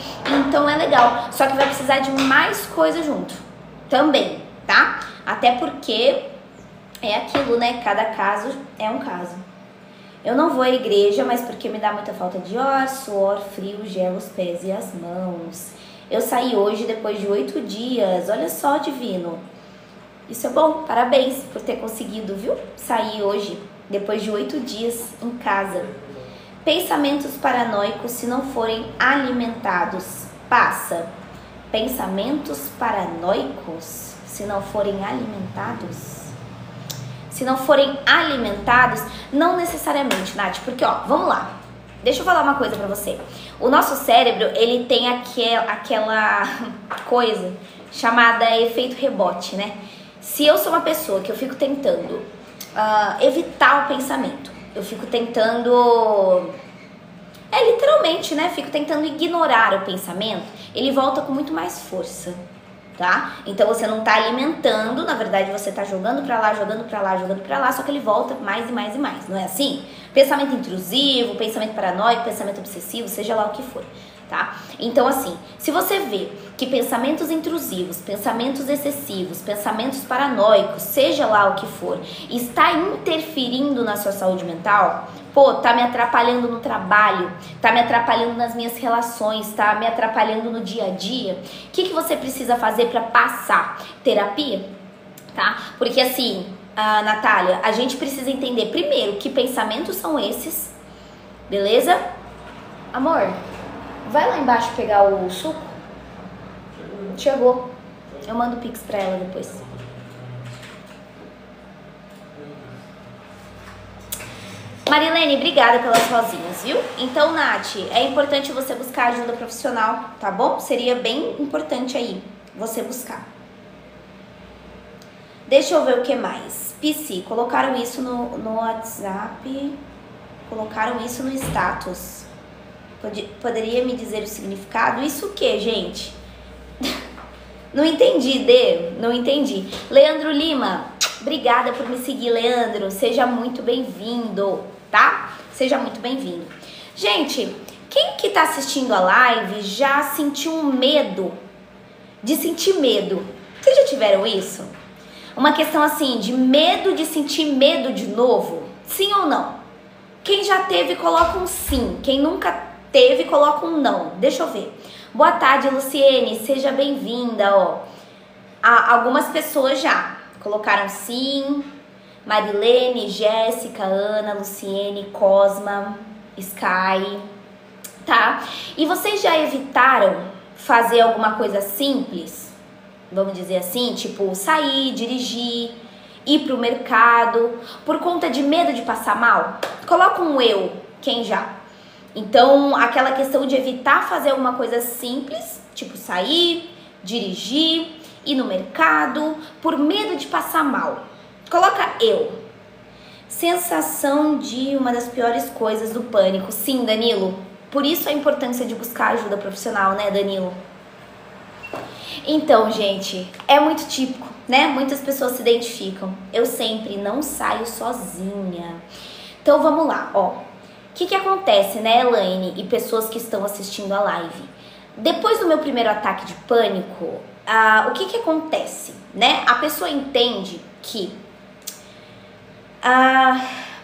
Então é legal, só que vai precisar de mais coisa junto também, tá? Até porque é aquilo, né? Cada caso é um caso. Eu não vou à igreja, mas porque me dá muita falta de ar, suor, frio, gelo os pés e as mãos. Eu saí hoje depois de 8 dias. Olha só, divino. Isso é bom, parabéns por ter conseguido, viu? Sair hoje depois de 8 dias em casa. Pensamentos paranoicos, se não forem alimentados, passa. Pensamentos paranoicos, se não forem alimentados? Se não forem alimentados, não necessariamente, Nath, porque ó, vamos lá. Deixa eu falar uma coisa pra você. O nosso cérebro, ele tem aquela coisa chamada efeito rebote, né? Se eu sou uma pessoa que eu fico tentando evitar o pensamento, eu fico tentando... literalmente, né? Fico tentando ignorar o pensamento, ele volta com muito mais força. Tá? Então você não tá alimentando, na verdade você tá jogando pra lá, jogando pra lá, jogando pra lá, só que ele volta mais e mais e mais, não é assim? Pensamento intrusivo, pensamento paranoico, pensamento obsessivo, seja lá o que for, tá? Então assim, se você vê que pensamentos intrusivos, pensamentos excessivos, pensamentos paranoicos, seja lá o que for, está interferindo na sua saúde mental, pô, tá me atrapalhando no trabalho, tá me atrapalhando nas minhas relações, tá me atrapalhando no dia a dia, o que você precisa fazer para passar? Terapia, tá? Porque assim, Natália, a gente precisa entender primeiro que pensamentos são esses, beleza? Amor, vai lá embaixo pegar o suco? Chegou. Eu mando o Pix pra ela depois. Marilene, obrigada pelas rosinhas, viu? Então, Nath, é importante você buscar ajuda profissional, tá bom? Seria bem importante aí você buscar. Deixa eu ver o que mais. Psi, colocaram isso no WhatsApp, colocaram isso no status. Poderia me dizer o significado? Isso o que, gente? Não entendi, Dê, não entendi. Leandro Lima, obrigada por me seguir, Leandro. Seja muito bem-vindo, tá? Seja muito bem-vindo. Gente, quem que tá assistindo a live já sentiu um medo de sentir medo? Vocês já tiveram isso? Uma questão assim, de medo de sentir medo de novo? Sim ou não? Quem já teve, coloca um sim. Quem nunca teve, coloca um não. Deixa eu ver. Boa tarde, Luciene. Seja bem-vinda, ó. Algumas pessoas já colocaram sim. Marilene, Jéssica, Ana, Luciene, Cosma, Sky, tá? E vocês já evitaram fazer alguma coisa simples? Vamos dizer assim, tipo sair, dirigir, ir pro mercado, por conta de medo de passar mal? Coloca um eu, quem já? Então, aquela questão de evitar fazer alguma coisa simples, tipo sair, dirigir, ir no mercado, por medo de passar mal. Coloca eu. Sensação de uma das piores coisas do pânico. Sim, Danilo. Por isso a importância de buscar ajuda profissional, né, Danilo? Então, gente, é muito típico, né? Muitas pessoas se identificam. Eu sempre não saio sozinha. Então, vamos lá, ó. O que acontece, né, Elaine e pessoas que estão assistindo a live? Depois do meu primeiro ataque de pânico, o que acontece, né? A pessoa entende que...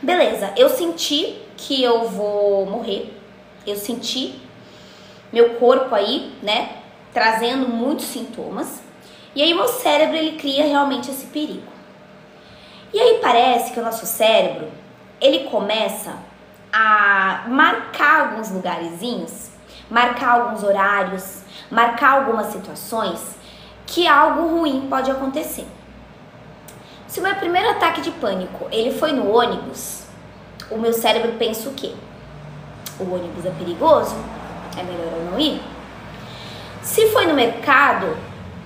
beleza, eu senti que eu vou morrer. Eu senti meu corpo aí, né, trazendo muitos sintomas. E aí o meu cérebro, ele cria realmente esse perigo. E aí parece que o nosso cérebro, ele começa a marcar alguns lugarzinhos, marcar alguns horários, marcar algumas situações que algo ruim pode acontecer. Se o meu primeiro ataque de pânico, ele foi no ônibus, o meu cérebro pensa o quê? O ônibus é perigoso? É melhor eu não ir? Se foi no mercado,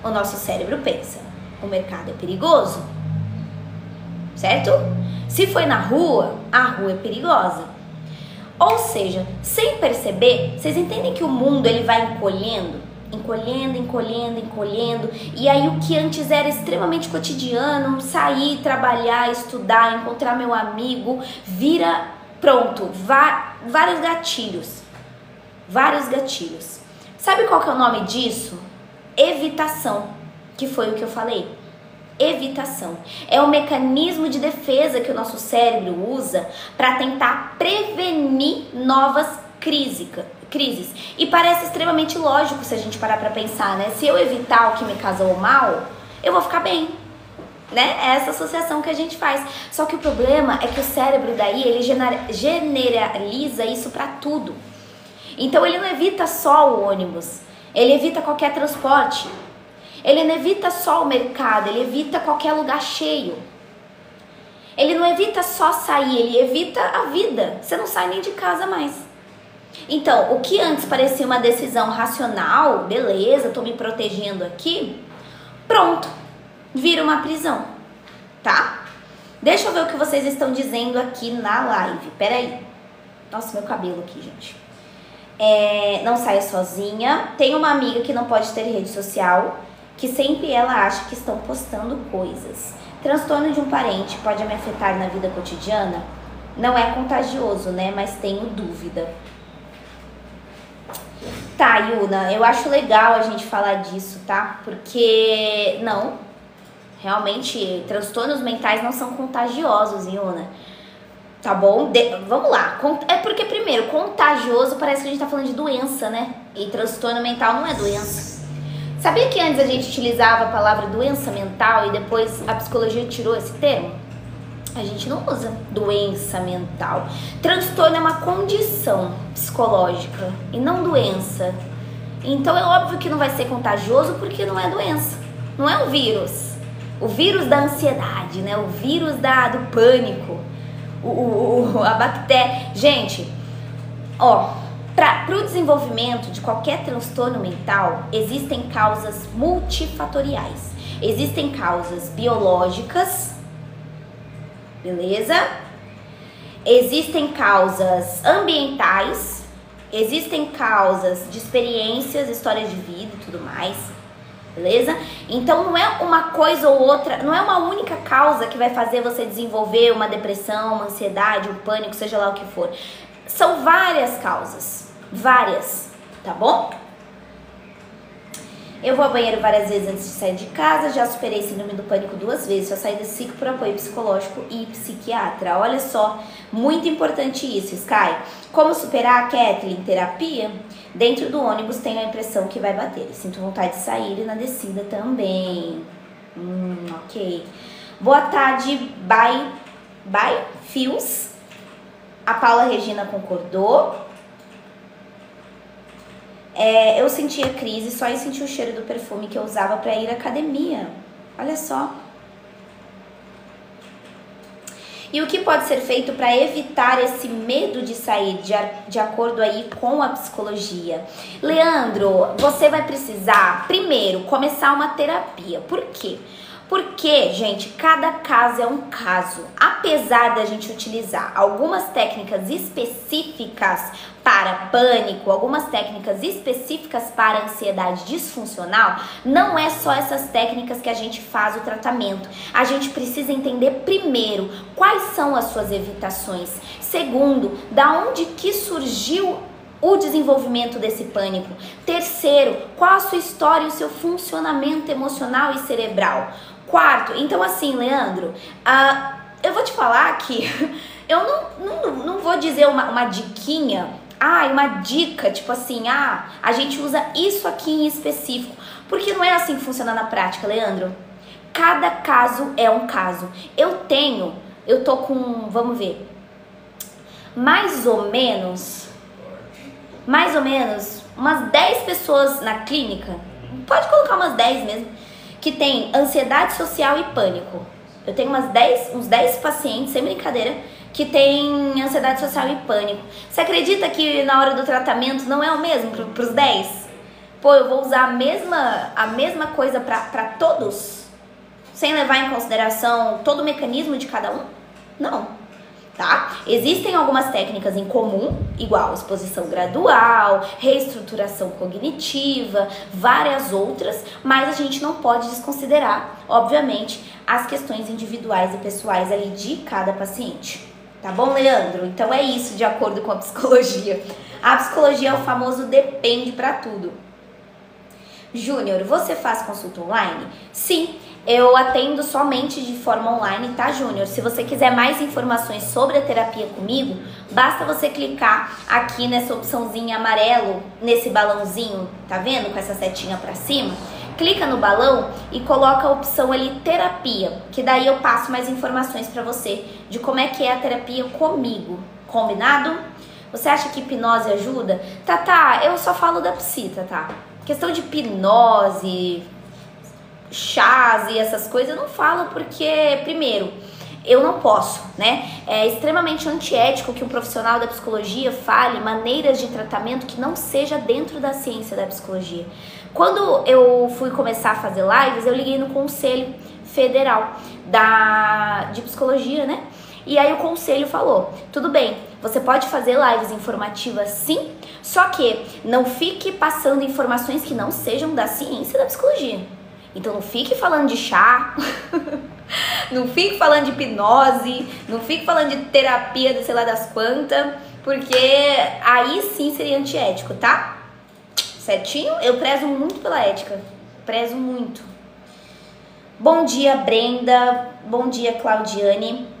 o nosso cérebro pensa, o mercado é perigoso? Certo? Se foi na rua, a rua é perigosa. Ou seja, sem perceber, vocês entendem que o mundo ele vai encolhendo, e aí o que antes era extremamente cotidiano, sair, trabalhar, estudar, encontrar meu amigo, vira, pronto, vários gatilhos. Sabe qual que é o nome disso? Evitação, que foi o que eu falei. Evitação. É um mecanismo de defesa que o nosso cérebro usa para tentar prevenir novas crises. E parece extremamente lógico se a gente parar para pensar, né? Se eu evitar o que me causou mal, eu vou ficar bem, né? É essa associação que a gente faz. Só que o problema é que o cérebro daí, ele generaliza isso para tudo. Então ele não evita só o ônibus, ele evita qualquer transporte. Ele não evita só o mercado, ele evita qualquer lugar cheio. Ele não evita só sair, ele evita a vida. Você não sai nem de casa mais. Então, o que antes parecia uma decisão racional, beleza, tô me protegendo aqui, pronto, vira uma prisão, tá? Deixa eu ver o que vocês estão dizendo aqui na live, peraí. Nossa, meu cabelo aqui, gente. Não saia sozinha. Tem uma amiga que não pode ter rede social, que sempre ela acha que estão postando coisas. Transtorno de um parente pode me afetar na vida cotidiana? Não é contagioso, né? Mas tenho dúvida. Tá, Yuna, eu acho legal a gente falar disso, tá? Porque, não, realmente, transtornos mentais não são contagiosos, Yuna. Tá bom? Vamos lá. É porque, primeiro, contagioso parece que a gente tá falando de doença, né? E transtorno mental não é doença. Sabia que antes a gente utilizava a palavra doença mental e depois a psicologia tirou esse termo? A gente não usa doença mental. Transtorno é uma condição psicológica e não doença. Então é óbvio que não vai ser contagioso porque não é doença. Não é um vírus. O vírus da ansiedade, né? O vírus do pânico. A bactéria. Gente, ó, para o desenvolvimento de qualquer transtorno mental, existem causas multifatoriais. Existem causas biológicas, beleza? Existem causas ambientais, existem causas de experiências, histórias de vida e tudo mais, beleza? Então não é uma coisa ou outra, não é uma única causa que vai fazer você desenvolver uma depressão, uma ansiedade, um pânico, seja lá o que for. São várias causas, várias, tá bom? Eu vou ao banheiro várias vezes antes de sair de casa, já superei síndrome do pânico 2 vezes, só saí desse ciclo por apoio psicológico e psiquiatra. Olha só, muito importante isso, Sky. Como superar a Kathleen? Terapia? Dentro do ônibus tenho a impressão que vai bater. Sinto vontade de sair e na descida também. Ok. Boa tarde, bye, Fios. A Paula Regina concordou. Eu sentia crise só em sentir o cheiro do perfume que eu usava para ir à academia. Olha só. E o que pode ser feito para evitar esse medo de sair, de acordo aí com a psicologia? Leandro, você vai precisar, primeiro, começar uma terapia. Por quê? Porque, gente, cada caso é um caso. Apesar da gente utilizar algumas técnicas específicas para pânico, algumas técnicas específicas para ansiedade disfuncional, não é só essas técnicas que a gente faz o tratamento. A gente precisa entender primeiro quais são as suas evitações. Segundo, da onde que surgiu o desenvolvimento desse pânico. Terceiro, qual a sua história e o seu funcionamento emocional e cerebral. Quarto, então assim, Leandro, eu vou te falar que eu não vou dizer uma diquinha, uma dica, tipo assim, a gente usa isso aqui em específico, porque não é assim que funciona na prática, Leandro. Cada caso é um caso. Eu tô com, vamos ver, mais ou menos umas 10 pessoas na clínica, pode colocar umas 10 mesmo, que tem ansiedade social e pânico. Eu tenho uns 10 pacientes, sem brincadeira, que tem ansiedade social e pânico. Você acredita que na hora do tratamento não é o mesmo para os 10? Pô, eu vou usar a mesma coisa para todos? Sem levar em consideração todo o mecanismo de cada um? Não. Tá? Existem algumas técnicas em comum, igual exposição gradual, reestruturação cognitiva, várias outras, mas a gente não pode desconsiderar, obviamente, as questões individuais e pessoais ali de cada paciente. Tá bom, Leandro? Então é isso de acordo com a psicologia. A psicologia é o famoso depende pra tudo. Júnior, você faz consulta online? Sim. Eu atendo somente de forma online, tá, Júnior? Se você quiser mais informações sobre a terapia comigo, basta você clicar aqui nessa opçãozinha amarelo, nesse balãozinho, tá vendo? Com essa setinha pra cima. Clica no balão e coloca a opção ali terapia, que daí eu passo mais informações pra você de como é que é a terapia comigo. Combinado? Você acha que hipnose ajuda? Tá, eu só falo da psi, tá? Questão de hipnose, chás e essas coisas eu não falo porque, primeiro, eu não posso, né? É extremamente antiético que um profissional da psicologia fale maneiras de tratamento que não seja dentro da ciência da psicologia. Quando eu fui começar a fazer lives, eu liguei no Conselho Federal de Psicologia, né? E aí o conselho falou, tudo bem, você pode fazer lives informativas sim, só que não fique passando informações que não sejam da ciência da psicologia. Então não fique falando de chá, não fique falando de hipnose, não fique falando de terapia de sei lá das quantas, porque aí sim seria antiético, tá? Certinho? Eu prezo muito pela ética, prezo muito. Bom dia, Brenda, bom dia, Claudiane.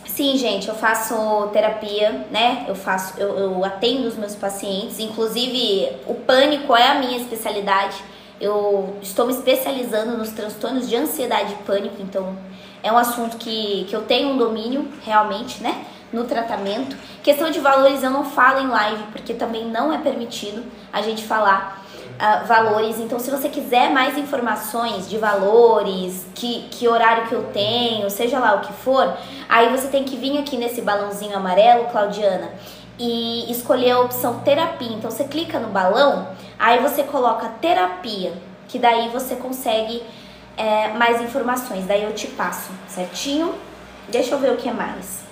Sim, gente, eu faço terapia, né? Eu atendo os meus pacientes, inclusive o pânico é a minha especialidade. Eu estou me especializando nos transtornos de ansiedade e pânico, então é um assunto que eu tenho um domínio realmente, né, no tratamento. Questão de valores eu não falo em live, porque também não é permitido a gente falar valores. Então se você quiser mais informações de valores, que horário que eu tenho, seja lá o que for, aí você tem que vir aqui nesse balãozinho amarelo, Claudiana, e escolher a opção terapia. Então você clica no balão, aí você coloca terapia, que daí você consegue mais informações, daí eu te passo, certinho? Deixa eu ver o que mais.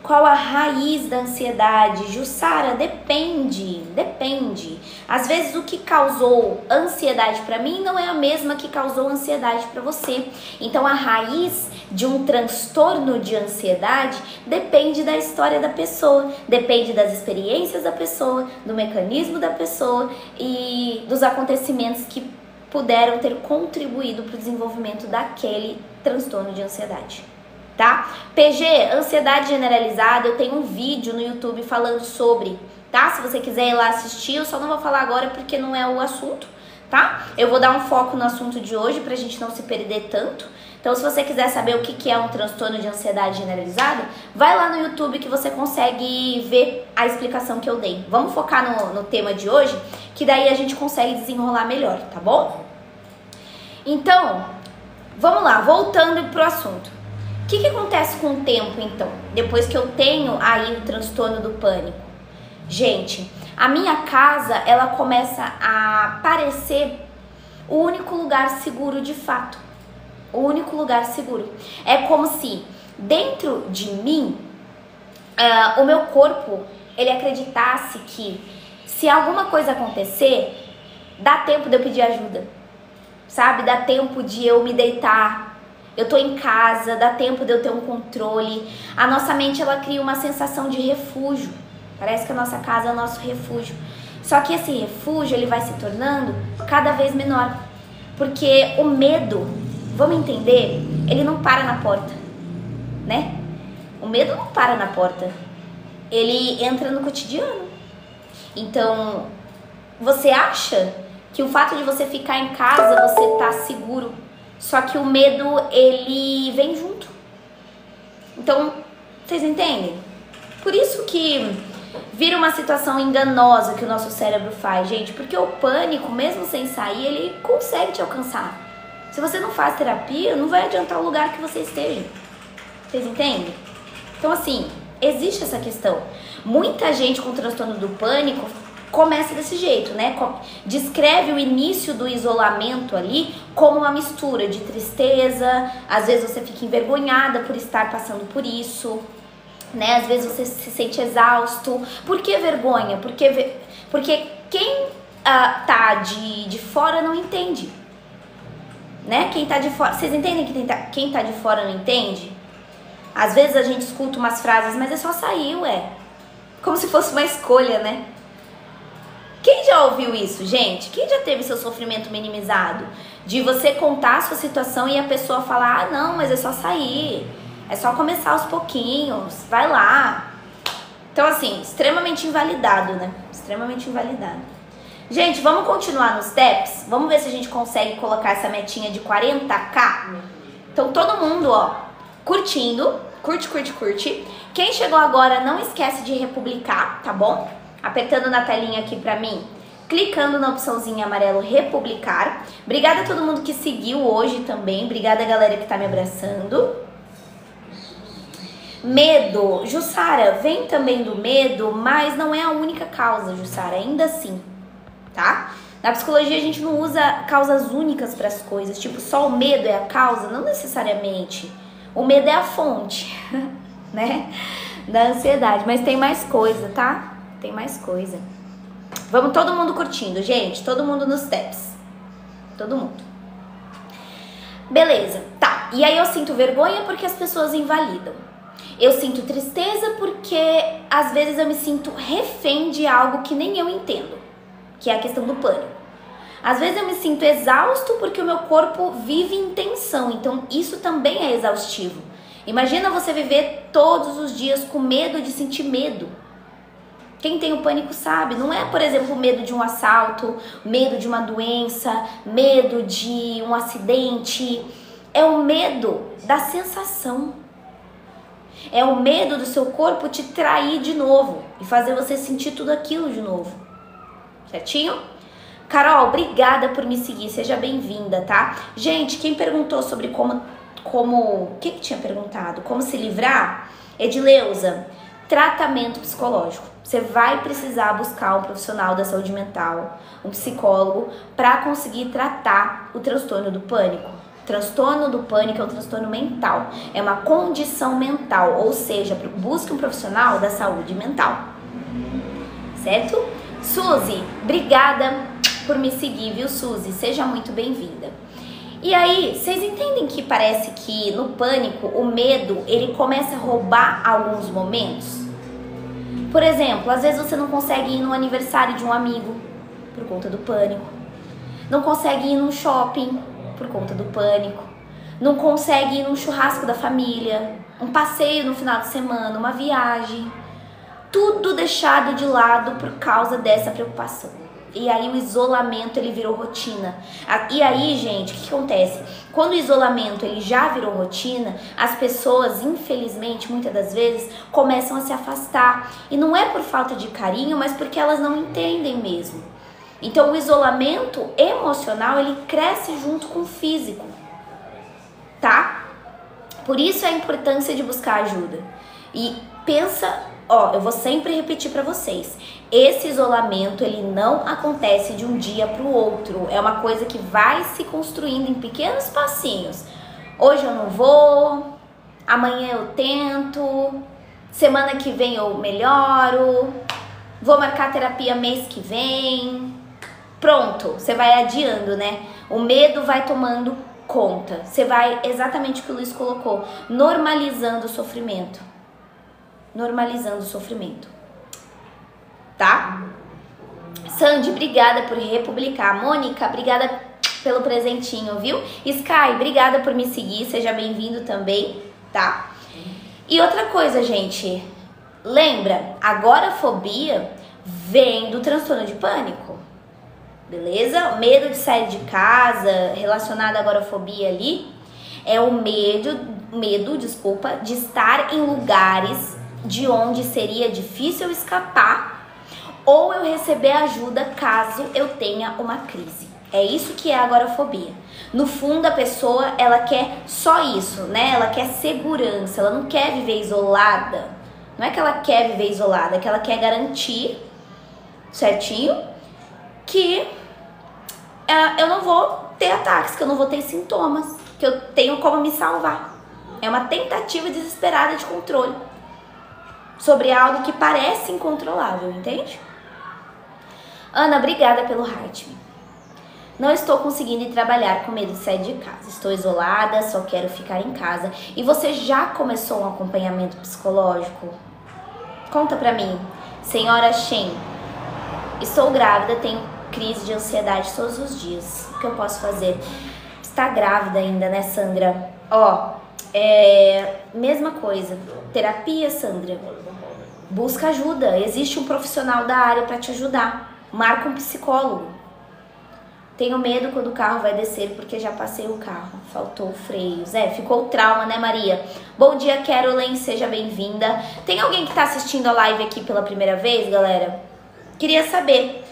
Qual a raiz da ansiedade? Jussara, depende. Às vezes o que causou ansiedade para mim não é a mesma que causou ansiedade para você. Então a raiz de um transtorno de ansiedade depende da história da pessoa, depende das experiências da pessoa, do mecanismo da pessoa e dos acontecimentos que puderam ter contribuído para o desenvolvimento daquele transtorno de ansiedade. Tá? PG, ansiedade generalizada, eu tenho um vídeo no YouTube falando sobre, tá? Se você quiser ir lá assistir, eu só não vou falar agora porque não é o assunto, tá? Eu vou dar um foco no assunto de hoje pra gente não se perder tanto. Então, se você quiser saber o que é um transtorno de ansiedade generalizada, vai lá no YouTube que você consegue ver a explicação que eu dei. Vamos focar no tema de hoje, que daí a gente consegue desenrolar melhor, tá bom? Então, vamos lá, voltando pro assunto. O que acontece com o tempo, então, depois que eu tenho aí o transtorno do pânico? Gente, a minha casa, ela começa a parecer o único lugar seguro de fato. O único lugar seguro. É como se dentro de mim, o meu corpo, ele acreditasse que se alguma coisa acontecer, dá tempo de eu pedir ajuda, sabe? Dá tempo de eu me deitar, eu tô em casa, dá tempo de eu ter um controle. A nossa mente, ela cria uma sensação de refúgio. Parece que a nossa casa é o nosso refúgio. Só que esse refúgio, ele vai se tornando cada vez menor. Porque o medo, vamos entender, ele não para na porta, né? O medo não para na porta. Ele entra no cotidiano. Então, você acha que o fato de você ficar em casa, você tá seguro. Só que o medo, ele vem junto. Então, vocês entendem? Por isso que vira uma situação enganosa que o nosso cérebro faz, gente. Porque o pânico, mesmo sem sair, ele consegue te alcançar. Se você não faz terapia, não vai adiantar o lugar que você esteja. Vocês entendem? Então, assim, existe essa questão. Muita gente com transtorno do pânico começa desse jeito, né? Descreve o início do isolamento ali como uma mistura de tristeza, às vezes você fica envergonhada por estar passando por isso, né? Às vezes você se sente exausto. Por que vergonha? Porque quem tá de fora não entende, né? Quem tá de fora, vocês entendem que quem tá de fora não entende? Às vezes a gente escuta umas frases, mas é só sair, ué. Como se fosse uma escolha, né? Quem já ouviu isso, gente? Quem já teve seu sofrimento minimizado? De você contar a sua situação e a pessoa falar, ah, não, mas é só sair. É só começar aos pouquinhos. Vai lá. Então, assim, extremamente invalidado, né? Extremamente invalidado. Gente, vamos continuar nos steps? Vamos ver se a gente consegue colocar essa metinha de 40k? Então, todo mundo, ó, curtindo. Curte. Quem chegou agora, não esquece de republicar, tá bom? Apertando na telinha aqui pra mim, clicando na opçãozinha amarelo republicar. Obrigada a todo mundo que seguiu hoje também. Obrigada a galera que tá me abraçando. Medo. Jussara, vem também do medo, mas não é a única causa, Jussara, ainda assim, tá? Na psicologia a gente não usa causas únicas para as coisas, tipo, só o medo é a causa, não necessariamente. O medo é a fonte, né, da ansiedade, mas tem mais coisa, tá? Tem mais coisa. Vamos todo mundo curtindo, gente. Todo mundo nos steps. Todo mundo. Beleza, tá. E aí eu sinto vergonha porque as pessoas invalidam. Eu sinto tristeza porque às vezes eu me sinto refém de algo que nem eu entendo, que é a questão do pânico. Às vezes eu me sinto exausto porque o meu corpo vive em tensão. Então isso também é exaustivo. Imagina você viver todos os dias com medo de sentir medo. Quem tem o pânico sabe, não é, por exemplo, medo de um assalto, medo de uma doença, medo de um acidente. É o medo da sensação. É o medo do seu corpo te trair de novo e fazer você sentir tudo aquilo de novo. Certinho? Carol, obrigada por me seguir, seja bem-vinda, tá? Gente, quem perguntou sobre o que tinha perguntado? Como se livrar? Edileuza, tratamento psicológico. Você vai precisar buscar um profissional da saúde mental, um psicólogo, para conseguir tratar o transtorno do pânico. O transtorno do pânico é um transtorno mental, é uma condição mental, ou seja, busque um profissional da saúde mental. Certo? Suzy, obrigada por me seguir, viu, Suzy? Seja muito bem-vinda. E aí, vocês entendem que parece que no pânico, o medo, ele começa a roubar alguns momentos? Por exemplo, às vezes você não consegue ir no aniversário de um amigo por conta do pânico. Não consegue ir num shopping por conta do pânico. Não consegue ir num churrasco da família, um passeio no final de semana, uma viagem. Tudo deixado de lado por causa dessa preocupação. E aí o isolamento, ele virou rotina. E aí, gente, o que acontece? Quando o isolamento, ele já virou rotina, as pessoas, infelizmente, muitas das vezes, começam a se afastar. E não é por falta de carinho, mas porque elas não entendem mesmo. Então, o isolamento emocional, ele cresce junto com o físico, tá? Por isso a importância de buscar ajuda. E pensa, ó, eu vou sempre repetir pra vocês. Esse isolamento, ele não acontece de um dia para o outro. É uma coisa que vai se construindo em pequenos passinhos. Hoje eu não vou, amanhã eu tento, semana que vem eu melhoro, vou marcar terapia mês que vem. Pronto, você vai adiando, né? O medo vai tomando conta. Você vai, exatamente o que o Luiz colocou, normalizando o sofrimento. Normalizando o sofrimento. Tá? Sandy, obrigada por republicar. Mônica, obrigada pelo presentinho, viu? Sky, obrigada por me seguir. Seja bem-vindo também, tá? E outra coisa, gente. Lembra, agorafobia vem do transtorno de pânico. Beleza? O medo de sair de casa, relacionado à agorafobia ali, é o medo, de estar em lugares de onde seria difícil escapar ou eu receber ajuda caso eu tenha uma crise. É isso que é a agorafobia. No fundo, a pessoa, ela quer só isso, né? Ela quer segurança, ela não quer viver isolada. Não é que ela quer viver isolada, é que ela quer garantir, certinho, que eu não vou ter ataques, que eu não vou ter sintomas, que eu tenho como me salvar. É uma tentativa desesperada de controle sobre algo que parece incontrolável, entende? Ana, obrigada pelo heart. Não estou conseguindo ir trabalhar com medo de sair de casa. Estou isolada, só quero ficar em casa. E você já começou um acompanhamento psicológico? Conta pra mim. Senhora Shen, estou grávida, tenho crise de ansiedade todos os dias. O que eu posso fazer? Está grávida ainda, né, Sandra? Ó, mesma coisa. Terapia, Sandra. Busca ajuda. Existe um profissional da área para te ajudar. Marca um psicólogo. Tenho medo quando o carro vai descer porque já passei o carro. Faltou freios. Ficou trauma, né, Maria? Bom dia, Carolyn. Seja bem-vinda. Tem alguém que tá assistindo a live aqui pela primeira vez, galera? Queria saber.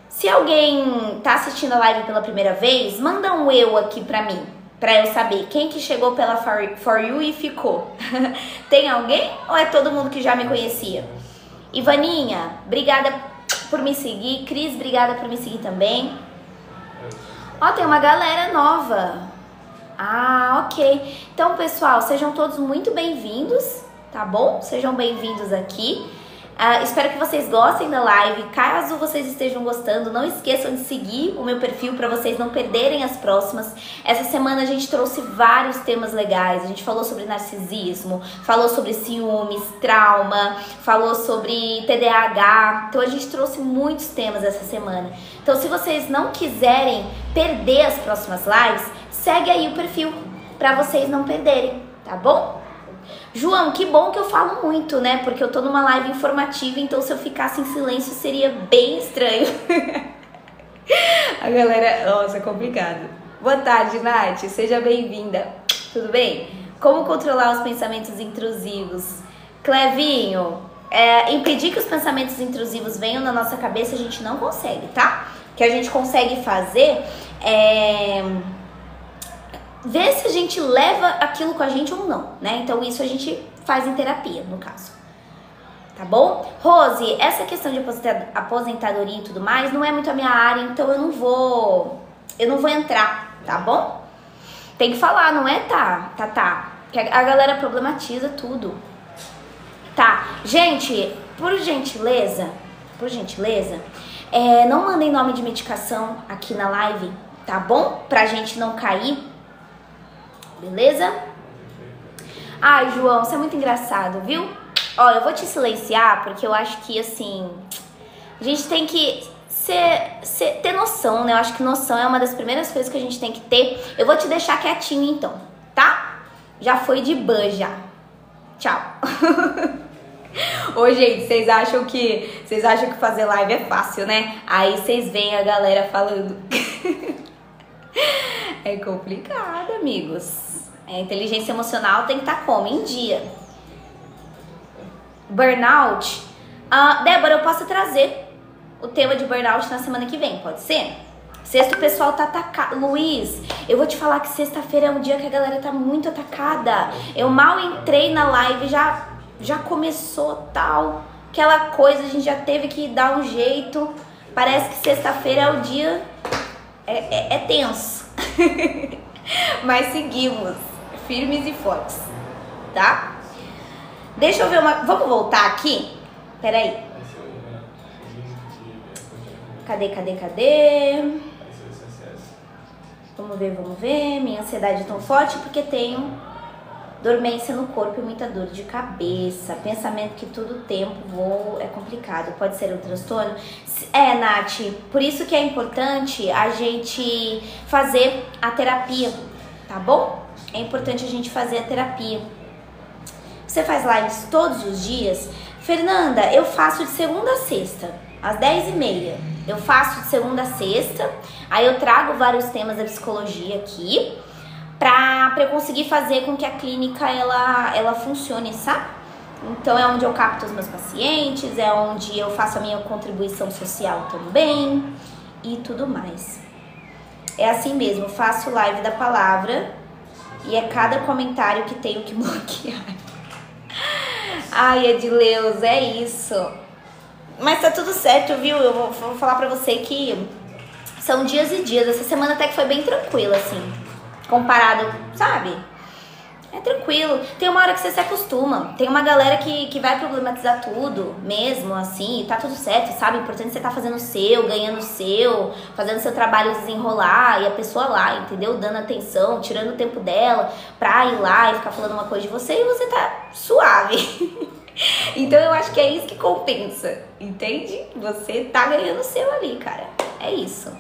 Se alguém tá assistindo a live pela primeira vez, manda um eu aqui pra mim, pra eu saber quem que chegou pela For You e ficou. Tem alguém ou é todo mundo que já me conhecia? Ivaninha, obrigada por me seguir. Cris, obrigada por me seguir também. Ó, tem uma galera nova. Ah, ok. Então, pessoal, sejam todos muito bem-vindos, tá bom? Sejam bem-vindos aqui. Espero que vocês gostem da live. Caso vocês estejam gostando, não esqueçam de seguir o meu perfil para vocês não perderem as próximas. Essa semana a gente trouxe vários temas legais. A gente falou sobre narcisismo, falou sobre ciúmes, trauma, falou sobre TDAH. Então a gente trouxe muitos temas essa semana. Então se vocês não quiserem perder as próximas lives, segue aí o perfil para vocês não perderem, tá bom? João, que bom que eu falo muito, né? Porque eu tô numa live informativa, então se eu ficasse em silêncio seria bem estranho. A galera... Nossa, é complicado. Boa tarde, Nath. Seja bem-vinda. Tudo bem? Como controlar os pensamentos intrusivos? Clevinho, impedir que os pensamentos intrusivos venham na nossa cabeça a gente não consegue, tá? O que a gente consegue fazer é... ver se a gente leva aquilo com a gente ou não, né? Então isso a gente faz em terapia, no caso. Tá bom? Rose, essa questão de aposentadoria e tudo mais não é muito a minha área, então eu não vou entrar, tá bom? Tem que falar, não é tá. Que a galera problematiza tudo. Tá, gente, por gentileza, não mandem nome de medicação aqui na live, tá bom? Pra gente não cair. Beleza? Ai, João, você é muito engraçado, viu? Ó, eu vou te silenciar porque eu acho que, assim, a gente tem que ter noção, né? Eu acho que noção é uma das primeiras coisas que a gente tem que ter. Eu vou te deixar quietinho, então, tá? Já foi de ban, já. Tchau. Ô, gente, vocês acham que fazer live é fácil, né? Aí vocês veem a galera falando... É complicado, amigos. A inteligência emocional tem que estar como? Em dia. Burnout. Débora, eu posso trazer o tema de burnout na semana que vem, pode ser? Sexta o pessoal tá atacado. Luiz, eu vou te falar que sexta-feira é um dia que a galera tá muito atacada. Eu mal entrei na live, já começou tal. Aquela coisa, a gente já teve que dar um jeito. Parece que sexta-feira é o dia... É tenso. Mas seguimos. firmes e fortes, tá? Deixa eu ver uma... Vamos voltar aqui? Peraí. Cadê? Vamos ver. Minha ansiedade é tão forte porque tenho dormência no corpo e muita dor de cabeça. Pensamento que todo tempo vou... É complicado. Pode ser um transtorno? Nath. Por isso que é importante a gente fazer a terapia, tá bom? É importante a gente fazer a terapia. Você faz lives todos os dias? Fernanda, eu faço de segunda a sexta, às 10h30. Eu faço de segunda a sexta, aí eu trago vários temas da psicologia aqui, pra eu conseguir fazer com que a clínica, ela funcione, sabe? Então é onde eu capto os meus pacientes, é onde eu faço a minha contribuição social também e tudo mais. É assim mesmo, eu faço live da palavra e é cada comentário que tenho que bloquear. Ai, Edileus, é isso. Mas tá tudo certo, viu? Eu vou falar pra você que são dias e dias. Essa semana até que foi bem tranquila, assim. Comparado, sabe? É tranquilo. Tem uma hora que você se acostuma. Tem uma galera que vai problematizar tudo mesmo, assim. Tá tudo certo, sabe? O importante é você tá fazendo o seu, ganhando o seu, fazendo o seu trabalho desenrolar. E a pessoa lá, entendeu? Dando atenção, tirando o tempo dela pra ir lá e ficar falando uma coisa de você. E você tá suave. Então eu acho que é isso que compensa, entende? Você tá ganhando o seu ali, cara. É isso.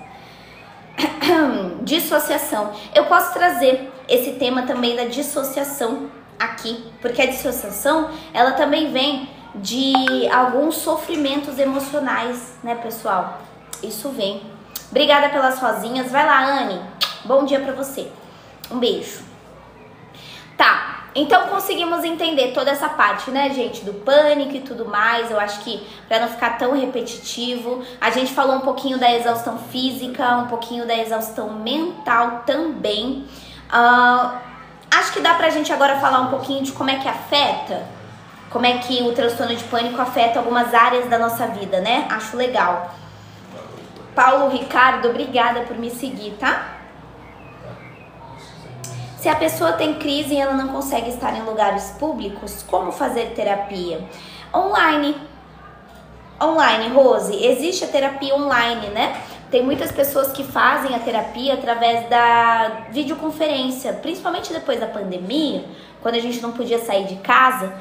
Dissociação. Eu posso trazer esse tema também da dissociação aqui, porque a dissociação, ela também vem de alguns sofrimentos emocionais, né, pessoal? Isso vem. Obrigada pelas rosinhas. Vai lá, Anne. Bom dia pra você. Um beijo. Tá. Então conseguimos entender toda essa parte, né, gente, do pânico e tudo mais. Eu acho que para não ficar tão repetitivo, a gente falou um pouquinho da exaustão física, um pouquinho da exaustão mental também. Acho que dá pra gente agora falar um pouquinho de como é que afeta, como é que o transtorno de pânico afeta algumas áreas da nossa vida, né? Acho legal. Paulo Ricardo, obrigada por me seguir, tá? Se a pessoa tem crise e ela não consegue estar em lugares públicos, como fazer terapia? Online. Online, Rose. Existe a terapia online, né? Tem muitas pessoas que fazem a terapia através da videoconferência, principalmente depois da pandemia, quando a gente não podia sair de casa.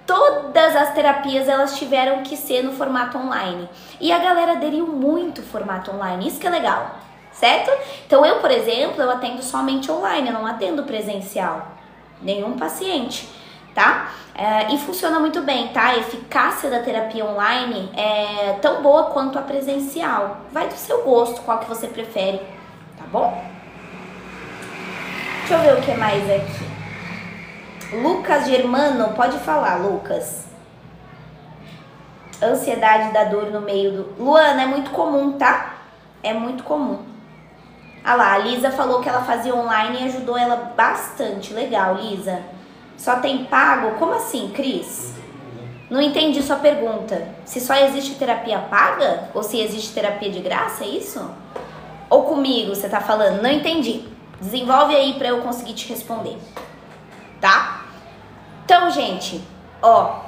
Todas as terapias elas tiveram que ser no formato online. E a galera aderiu muito ao formato online. Isso que é legal. Certo? Então eu, por exemplo, eu atendo somente online, eu não atendo presencial, nenhum paciente, tá? E funciona muito bem, tá? A eficácia da terapia online é tão boa quanto a presencial. Vai do seu gosto, qual que você prefere, tá bom? Deixa eu ver o que mais aqui. Lucas Germano, pode falar, Lucas. Ansiedade da dor no meio do... Luana, é muito comum, tá? É muito comum. Ah lá, a Lisa falou que ela fazia online e ajudou ela bastante. Legal, Lisa. Só tem pago? Como assim, Cris? Não entendi sua pergunta. Se só existe terapia paga? Ou se existe terapia de graça, é isso? Ou comigo você tá falando? Não entendi. Desenvolve aí pra eu conseguir te responder. Tá? Então, gente, ó.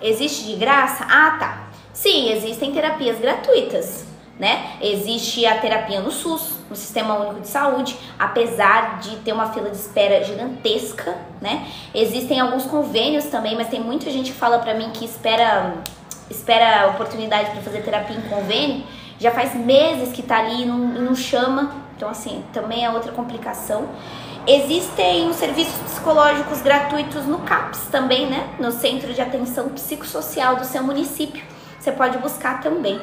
Existe de graça? Ah, tá. Sim, existem terapias gratuitas, né? Existe a terapia no SUS, no Sistema Único de Saúde, apesar de ter uma fila de espera gigantesca, né? Existem alguns convênios também, mas tem muita gente que fala pra mim que espera a oportunidade para fazer terapia em convênio, já faz meses que tá ali e não chama, então assim, também é outra complicação. Existem os serviços psicológicos gratuitos no CAPS também, né? No Centro de Atenção Psicossocial do seu município, você pode buscar também.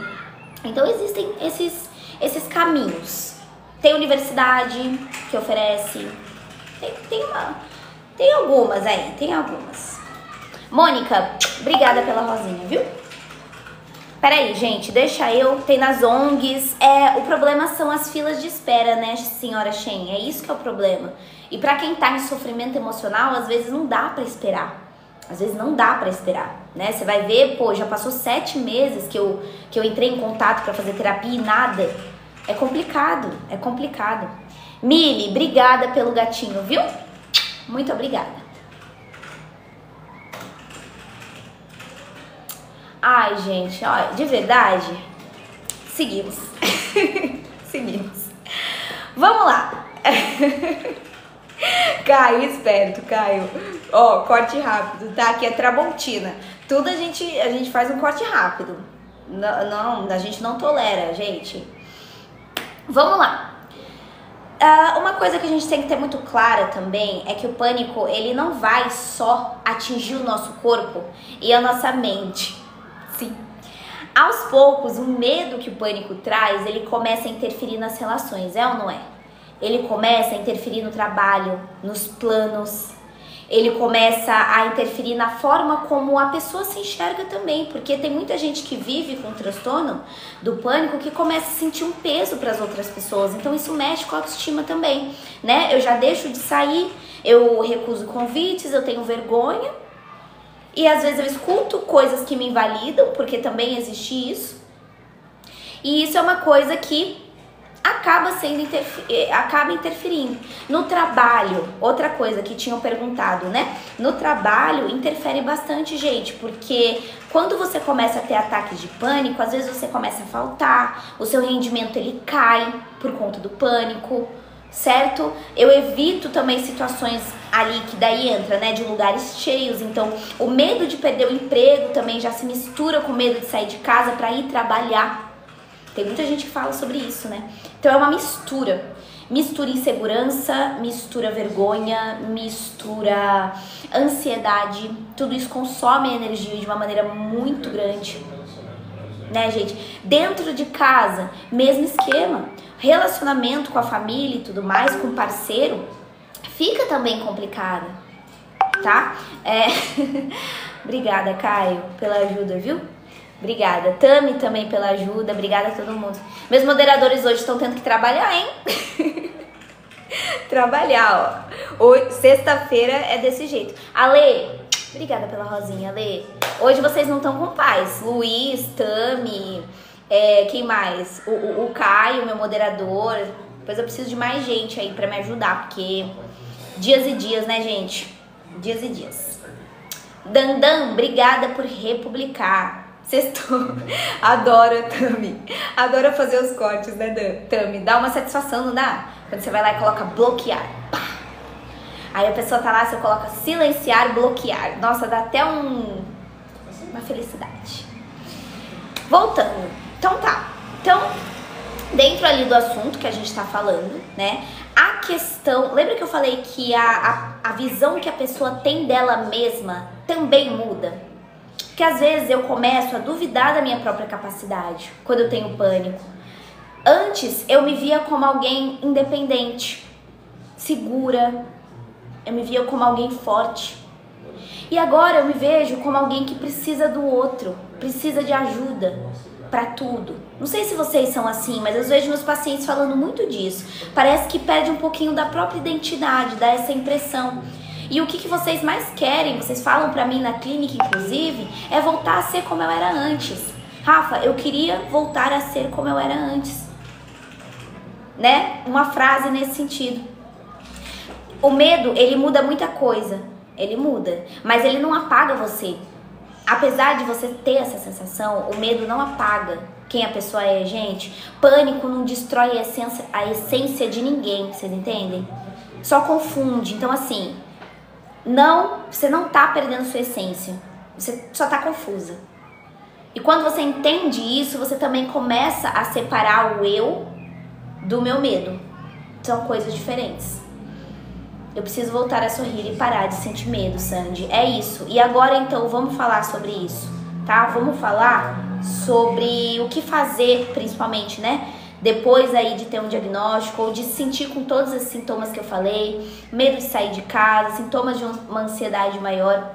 Então existem esses caminhos. Tem universidade que oferece, tem algumas aí, tem algumas. Mônica, obrigada pela rosinha, viu? Peraí, gente, deixa eu, tem nas ONGs, o problema são as filas de espera, né, senhora Shen? É isso que é o problema. E pra quem tá em sofrimento emocional, às vezes não dá pra esperar. Às vezes não dá pra esperar, né? Você vai ver, pô, já passou 7 meses que eu entrei em contato pra fazer terapia e nada. É complicado, é complicado. Mili, obrigada pelo gatinho, viu? Muito obrigada. Ai, gente, olha, de verdade, seguimos. Seguimos. Vamos lá. Caio, esperto, Caio. Ó, corte rápido, tá? Aqui é Tramontina. Tudo a gente faz um corte rápido. Não, a gente não tolera, gente. Vamos lá. Uma coisa que a gente tem que ter muito clara também é que o pânico, ele não vai só atingir o nosso corpo e a nossa mente. Sim. Aos poucos, o medo que o pânico traz, ele começa a interferir nas relações, é ou não é? Ele começa a interferir no trabalho, nos planos. Ele começa a interferir na forma como a pessoa se enxerga também, porque tem muita gente que vive com o transtorno do pânico que começa a sentir um peso para as outras pessoas, então isso mexe com a autoestima também, né? Eu já deixo de sair, eu recuso convites, eu tenho vergonha e às vezes eu escuto coisas que me invalidam, porque também existe isso, e isso é uma coisa que acaba interferindo. No trabalho, outra coisa que tinham perguntado, né? No trabalho interfere bastante, gente, porque quando você começa a ter ataques de pânico, às vezes você começa a faltar, o seu rendimento ele cai por conta do pânico, certo? Eu evito também situações ali que daí entra, né, de lugares cheios, então o medo de perder o emprego também já se mistura com o medo de sair de casa para ir trabalhar. Tem muita gente que fala sobre isso, né? Então é uma mistura. Mistura insegurança, mistura vergonha, mistura ansiedade. Tudo isso consome energia de uma maneira muito grande. Né, gente? Dentro de casa, mesmo esquema. Relacionamento com a família e tudo mais, com o parceiro, fica também complicado, tá? Obrigada, Caio, pela ajuda, viu? Obrigada. Tami também pela ajuda. Obrigada a todo mundo. Meus moderadores hoje estão tendo que trabalhar, hein? Trabalhar, ó. Sexta-feira é desse jeito. Ale, obrigada pela rosinha, Ale. Hoje vocês não estão com paz. Luiz, Tami, quem mais? O Caio, meu moderador. Depois eu preciso de mais gente aí pra me ajudar, porque dias e dias, né, gente? Dias e dias. Dandan, obrigada por republicar. Sextou. Adoro, Tami. Adoro fazer os cortes, né, Tami? Dá uma satisfação, não dá? Quando você vai lá e coloca bloquear. Pá. Aí a pessoa tá lá, você coloca silenciar, bloquear. Nossa, dá até uma felicidade. Voltando. Então tá. Então, dentro ali do assunto que a gente tá falando, né? A questão... Lembra que eu falei que a visão que a pessoa tem dela mesma também muda? Porque às vezes eu começo a duvidar da minha própria capacidade quando eu tenho pânico. Antes eu me via como alguém independente, segura, eu me via como alguém forte. E agora eu me vejo como alguém que precisa do outro, precisa de ajuda para tudo. Não sei se vocês são assim, mas eu vejo meus pacientes falando muito disso. Parece que perde um pouquinho da própria identidade, dá essa impressão. E o que vocês mais querem, vocês falam pra mim na clínica inclusive, é voltar a ser como eu era antes. Rafa, eu queria voltar a ser como eu era antes. Né? Uma frase nesse sentido. O medo, ele muda muita coisa. Ele muda, mas ele não apaga você. Apesar de você ter essa sensação, o medo não apaga quem a pessoa é, gente. Pânico não destrói a essência de ninguém, vocês entendem? Só confunde. Então assim... você não tá perdendo sua essência, você só tá confusa. E quando você entende isso, você também começa a separar o eu do meu medo. São coisas diferentes. Eu preciso voltar a sorrir e parar de sentir medo, Sandy. É isso. E agora então vamos falar sobre isso, tá? Vamos falar sobre o que fazer, principalmente, né? Depois aí de ter um diagnóstico ou de sentir com todos esses sintomas que eu falei, medo de sair de casa, sintomas de uma ansiedade maior,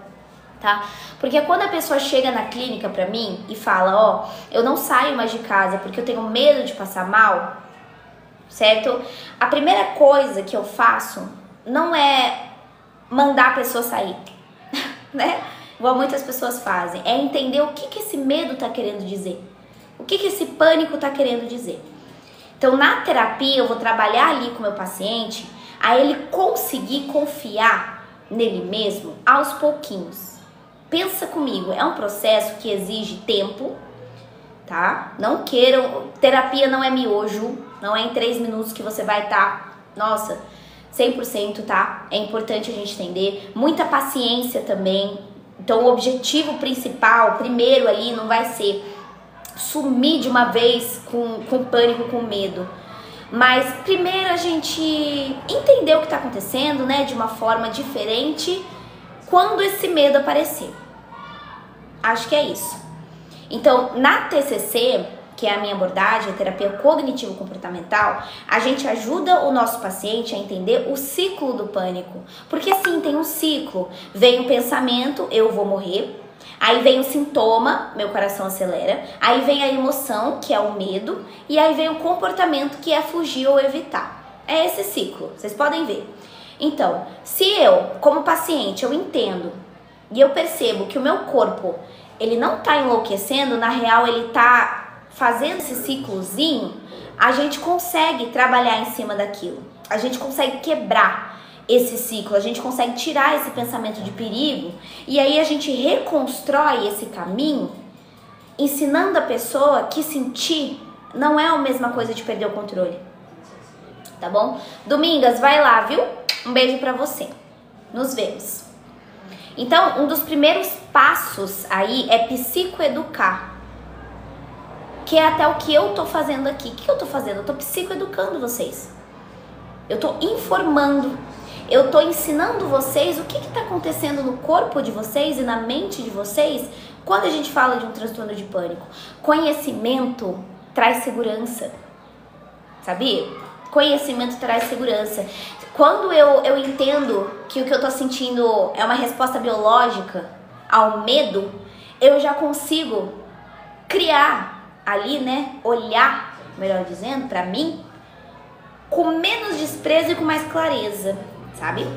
tá? Porque quando a pessoa chega na clínica pra mim e fala, ó, eu não saio mais de casa porque eu tenho medo de passar mal, certo? A primeira coisa que eu faço não é mandar a pessoa sair, né? Igual muitas pessoas fazem, é entender o que esse medo tá querendo dizer, o que esse pânico tá querendo dizer. Então, na terapia, eu vou trabalhar ali com o meu paciente a ele conseguir confiar nele mesmo aos pouquinhos. Pensa comigo, é um processo que exige tempo, tá? Não queiram, terapia não é miojo, não é em 3 minutos que você vai estar, nossa, 100%, tá? É importante a gente entender, muita paciência também. Então o objetivo principal, primeiro ali, não vai ser sumir de uma vez com pânico, com medo. Mas primeiro a gente entender o que está acontecendo, né, de uma forma diferente quando esse medo aparecer. Acho que é isso. Então, na TCC, que é a minha abordagem, a terapia cognitivo-comportamental, a gente ajuda o nosso paciente a entender o ciclo do pânico. Porque sim, tem um ciclo. Vem o pensamento, eu vou morrer. Aí vem o sintoma, meu coração acelera. Aí vem a emoção, que é o medo. E aí vem o comportamento, que é fugir ou evitar. É esse ciclo, vocês podem ver. Então, se eu, como paciente, eu entendo e eu percebo que o meu corpo, ele não tá enlouquecendo, na real ele tá fazendo esse ciclozinho, a gente consegue trabalhar em cima daquilo. A gente consegue quebrar esse ciclo, a gente consegue tirar esse pensamento de perigo e aí a gente reconstrói esse caminho, ensinando a pessoa que sentir não é a mesma coisa de perder o controle. Tá bom? Domingas, vai lá, viu? Um beijo pra você. Nos vemos. Então, um dos primeiros passos aí é psicoeducar. Que é até o que eu tô fazendo aqui. O que eu tô fazendo? Eu tô psicoeducando vocês. Eu tô informando. Eu tô ensinando vocês o que tá acontecendo no corpo de vocês e na mente de vocês quando a gente fala de um transtorno de pânico. Conhecimento traz segurança. Sabia? Conhecimento traz segurança. Quando eu entendo que o que eu tô sentindo é uma resposta biológica ao medo, eu já consigo criar ali, né? Olhar, melhor dizendo, pra mim, com menos desprezo e com mais clareza, sabe?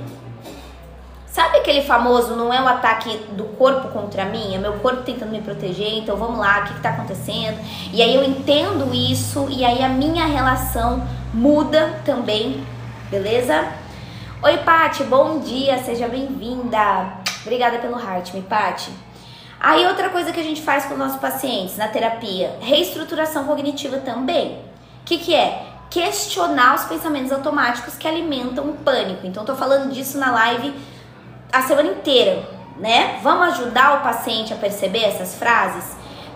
Sabe aquele famoso, não é um ataque do corpo contra mim, é meu corpo tentando me proteger, então vamos lá, o que tá acontecendo? E aí eu entendo isso e aí a minha relação muda também, beleza? Oi, Pati, bom dia, seja bem-vinda. Obrigada pelo heart, Pati. Aí outra coisa que a gente faz com os nossos pacientes na terapia, reestruturação cognitiva também. O que é? Questionar os pensamentos automáticos que alimentam o pânico. Então, tô falando disso na live a semana inteira, né? Vamos ajudar o paciente a perceber essas frases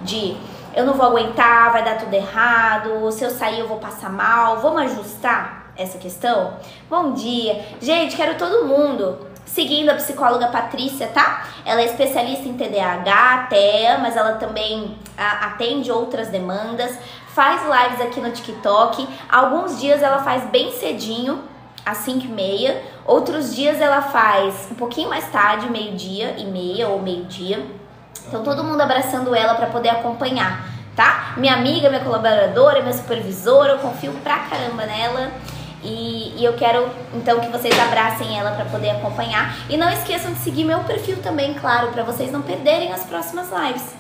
de eu não vou aguentar, vai dar tudo errado, se eu sair eu vou passar mal. Vamos ajustar essa questão? Bom dia. Gente, quero todo mundo seguindo a psicóloga Patrícia, tá? Ela é especialista em TDAH, TEA, mas ela também atende outras demandas. Faz lives aqui no TikTok. Alguns dias ela faz bem cedinho, às 5h30. Outros dias ela faz um pouquinho mais tarde, 12h30 ou meio-dia. Então todo mundo abraçando ela para poder acompanhar, tá? Minha amiga, minha colaboradora, minha supervisora, eu confio pra caramba nela. E eu quero, então, que vocês abracem ela para poder acompanhar. E não esqueçam de seguir meu perfil também, claro, para vocês não perderem as próximas lives,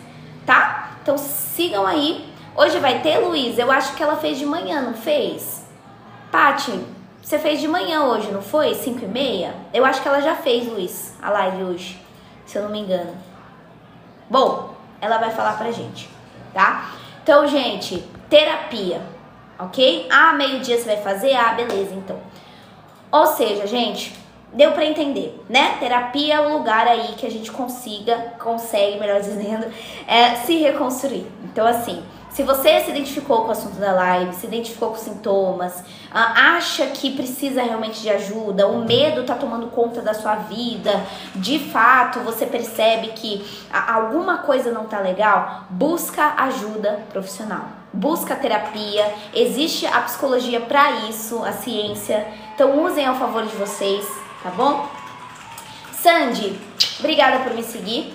tá? Então sigam aí. Hoje vai ter, Luiz? Eu acho que ela fez de manhã, não fez? Pati, você fez de manhã hoje, não foi? 5h30? Eu acho que ela já fez, Luiz, a live hoje, se eu não me engano. Bom, ela vai falar pra gente, tá? Então, gente, terapia, ok? Ah, meio-dia você vai fazer? Ah, beleza, então. Ou seja, gente, deu pra entender, né? Terapia é o lugar aí que a gente consegue, melhor dizendo, se reconstruir. Então, assim, se você se identificou com o assunto da live, se identificou com sintomas, acha que precisa realmente de ajuda, o medo tá tomando conta da sua vida, de fato você percebe que alguma coisa não tá legal, busca ajuda profissional. Busca terapia, existe a psicologia para isso, a ciência, então usem ao favor de vocês, tá bom? Sandy, obrigada por me seguir.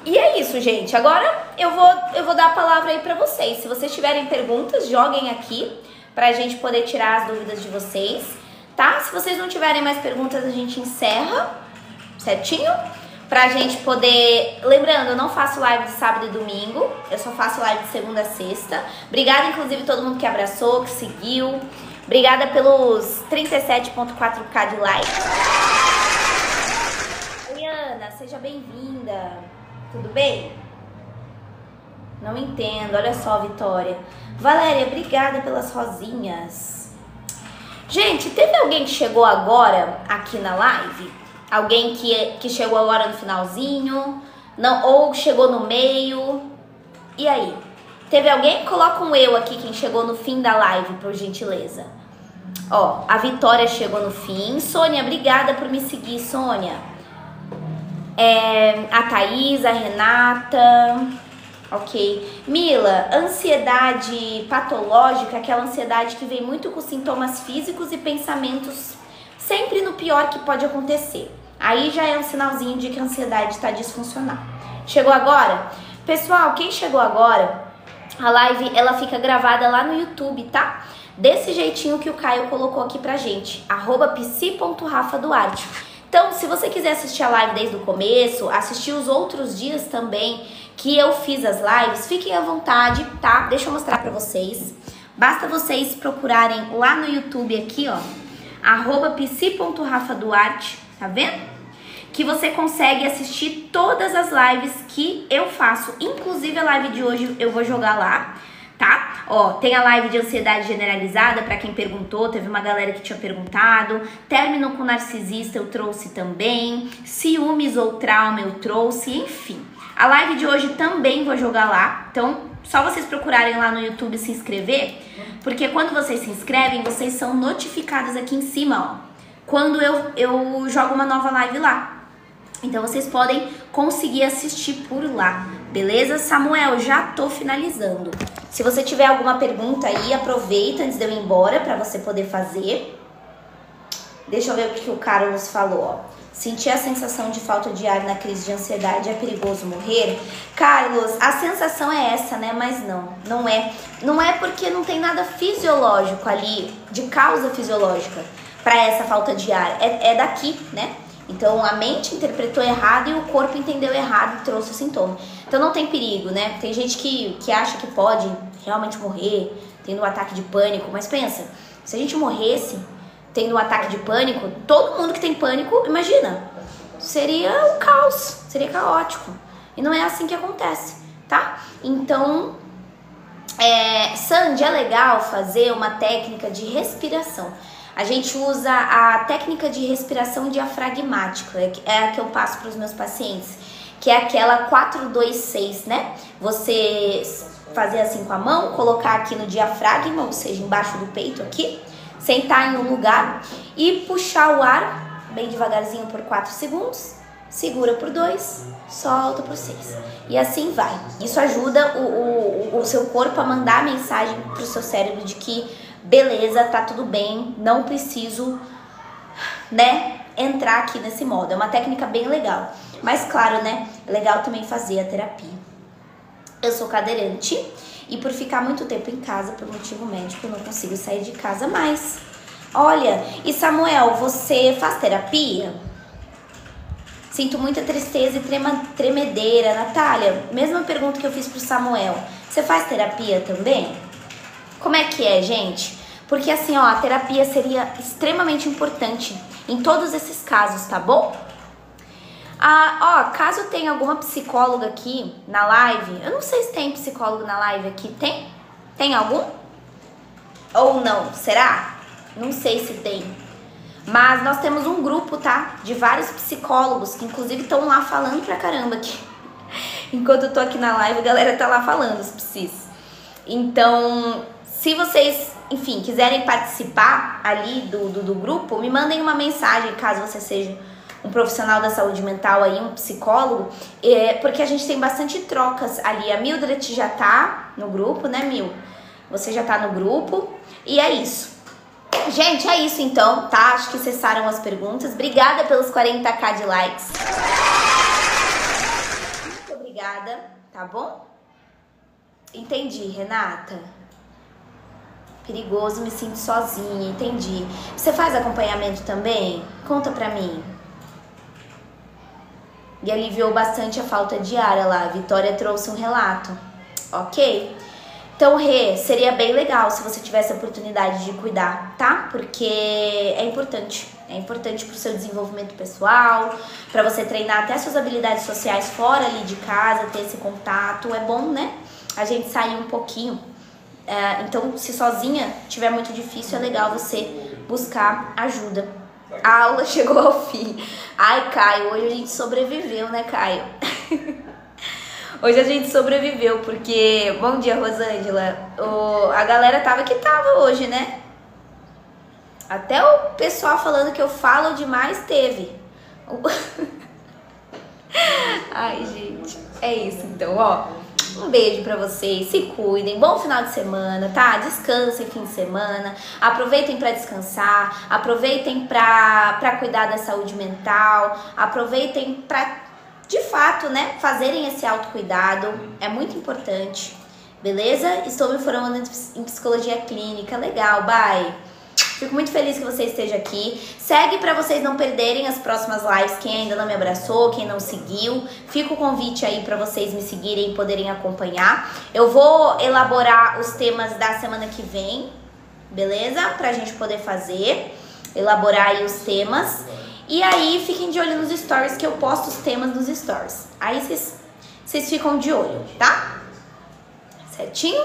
E é isso, gente. Agora eu vou dar a palavra aí pra vocês. Se vocês tiverem perguntas, joguem aqui pra gente poder tirar as dúvidas de vocês, tá? Se vocês não tiverem mais perguntas, a gente encerra, certinho? Pra gente poder... Lembrando, eu não faço live de sábado e domingo, eu só faço live de segunda a sexta. Obrigada, inclusive, todo mundo que abraçou, que seguiu. Obrigada pelos 37.4k de like. seja bem-vinda. Tudo bem? Não entendo, olha só, Vitória. Valéria, obrigada pelas rosinhas. Gente, teve alguém que chegou agora aqui na live? Alguém que chegou agora no finalzinho? Não, ou chegou no meio? E aí? Teve alguém? Coloca um eu aqui, quem chegou no fim da live, por gentileza. Ó, a Vitória chegou no fim. Sônia, obrigada por me seguir, Sônia. A Thaís, a Renata. Ok. Mila, ansiedade patológica, aquela ansiedade que vem muito com sintomas físicos e pensamentos sempre no pior que pode acontecer. Aí já é um sinalzinho de que a ansiedade está disfuncional. Chegou agora? Pessoal, quem chegou agora, a live ela fica gravada lá no YouTube, tá? Desse jeitinho que o Caio colocou aqui pra gente, @psi.rafaduarte. Então, se você quiser assistir a live desde o começo, assistir os outros dias também que eu fiz as lives, fiquem à vontade, tá? Deixa eu mostrar pra vocês. Basta vocês procurarem lá no YouTube aqui, ó, @psi.rafaduarte, tá vendo? Que você consegue assistir todas as lives que eu faço. Inclusive a live de hoje eu vou jogar lá, tá? Ó, tem a live de ansiedade generalizada, pra quem perguntou, teve uma galera que tinha perguntado. Término com narcisista eu trouxe também. Ciúmes ou trauma eu trouxe, enfim. A live de hoje também vou jogar lá, então só vocês procurarem lá no YouTube e se inscrever, porque quando vocês se inscrevem, vocês são notificados aqui em cima, ó, quando eu jogo uma nova live lá. Então vocês podem conseguir assistir por lá, beleza? Samuel, já tô finalizando. Se você tiver alguma pergunta aí, aproveita antes de eu ir embora pra você poder fazer. Deixa eu ver o que o Carlos falou, ó. Sentir a sensação de falta de ar na crise de ansiedade é perigoso morrer? Carlos, a sensação é essa, né? Mas não é. Não é porque não tem nada fisiológico ali, de causa fisiológica, pra essa falta de ar. É daqui, né? Então a mente interpretou errado e o corpo entendeu errado e trouxe o sintoma. Então não tem perigo, né? Tem gente que acha que pode realmente morrer tendo um ataque de pânico, mas pensa, se a gente morresse tendo um ataque de pânico, todo mundo que tem pânico, imagina, seria um caos, seria caótico. E não é assim que acontece, tá? Então, Sandy, é legal fazer uma técnica de respiração. A gente usa a técnica de respiração diafragmática, é a que eu passo para os meus pacientes, que é aquela 4-2-6, né? Você fazer assim com a mão, colocar aqui no diafragma, ou seja, embaixo do peito aqui, sentar em um lugar e puxar o ar bem devagarzinho por 4 segundos, segura por 2, solta por 6. E assim vai. Isso ajuda o seu corpo a mandar a mensagem pro seu cérebro de que beleza, tá tudo bem, não preciso, né, entrar aqui nesse modo. É uma técnica bem legal. Mas claro, né, é legal também fazer a terapia. Eu sou cadeirante e por ficar muito tempo em casa por motivo médico eu não consigo sair de casa mais. Olha, e Samuel, você faz terapia? Sinto muita tristeza e tremedeira. Natália, mesma pergunta que eu fiz pro Samuel. Você faz terapia também? Como é que é, gente? Porque assim, ó, a terapia seria extremamente importante em todos esses casos, tá bom? Caso tenha alguma psicóloga aqui na live, eu não sei se tem psicólogo na live aqui, tem? Tem algum? Ou não? Será? Não sei se tem. Mas nós temos um grupo, tá? De vários psicólogos que inclusive estão lá falando pra caramba aqui. Enquanto eu tô aqui na live, a galera tá lá falando, os psis. Então, se vocês, enfim, quiserem participar ali do grupo, me mandem uma mensagem, caso você seja um profissional da saúde mental aí, um psicólogo, porque a gente tem bastante trocas ali. A Mildred já tá no grupo, né, Mil? Você já tá no grupo e é isso. Gente, é isso então, tá? Acho que cessaram as perguntas. Obrigada pelos 40k de likes. Muito obrigada, tá bom? Entendi, Renata. Perigoso, me sinto sozinha, entendi. Você faz acompanhamento também? Conta pra mim. E aliviou bastante a falta de ar, lá. A Vitória trouxe um relato. Ok? Então, Rê, seria bem legal se você tivesse a oportunidade de cuidar, tá? Porque é importante pro seu desenvolvimento pessoal, pra você treinar até suas habilidades sociais fora ali de casa, ter esse contato. É bom, né? A gente sair um pouquinho. Então, se sozinha tiver muito difícil, é legal você buscar ajuda. A aula chegou ao fim. Ai, Caio, hoje a gente sobreviveu, né, Caio? Hoje a gente sobreviveu, porque... Bom dia, Rosângela. A galera tava que tava hoje, né? Até o pessoal falando que eu falo demais teve. Ai, gente. É isso, então, ó. Um beijo pra vocês, se cuidem, bom final de semana, tá? Descansem fim de semana, aproveitem pra descansar, aproveitem pra cuidar da saúde mental, aproveitem pra, de fato, né, fazerem esse autocuidado, é muito importante, beleza? Estou me formando em psicologia clínica, legal, bye! Fico muito feliz que você esteja aqui. Segue para vocês não perderem as próximas lives, quem ainda não me abraçou, quem não seguiu. Fica o convite aí para vocês me seguirem e poderem acompanhar. Eu vou elaborar os temas da semana que vem, beleza? Pra gente poder fazer, elaborar aí os temas. E aí fiquem de olho nos stories, que eu posto os temas nos stories. Aí vocês ficam de olho, tá? Certinho?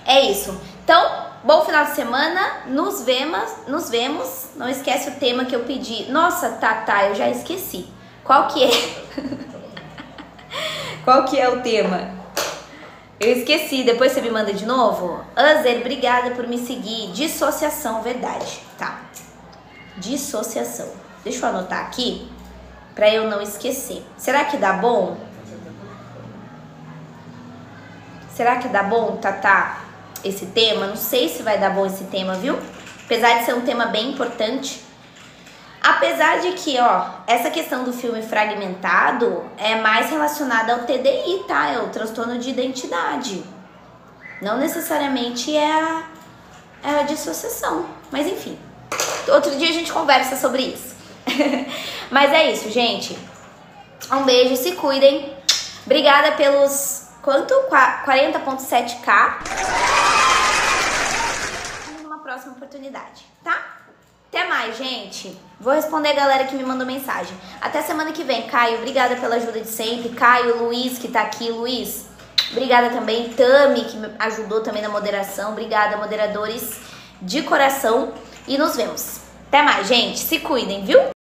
É isso. Então... bom final de semana, nos vemos. Não esquece o tema que eu pedi. Nossa, Tata, eu já esqueci. Qual que é? Qual que é o tema? Eu esqueci, depois você me manda de novo? Azer, obrigada por me seguir. Dissociação, verdade. Tá. Dissociação. Deixa eu anotar aqui, pra eu não esquecer. Será que dá bom? Será que dá bom, Tata? Esse tema, não sei se vai dar bom esse tema, viu? Apesar de ser um tema bem importante. Apesar de que, ó, essa questão do filme fragmentado é mais relacionada ao TDI, tá? É o transtorno de identidade. Não necessariamente é a dissociação. Mas enfim, outro dia a gente conversa sobre isso. Mas é isso, gente. Um beijo, se cuidem. Obrigada pelos... quanto? 40.7k. Numa próxima oportunidade, tá? Até mais, gente. Vou responder a galera que me mandou mensagem. Até semana que vem. Caio, obrigada pela ajuda de sempre. Caio, Luiz, que tá aqui. Luiz, obrigada também. Tami, que me ajudou também na moderação. Obrigada, moderadores, de coração. E nos vemos. Até mais, gente. Se cuidem, viu?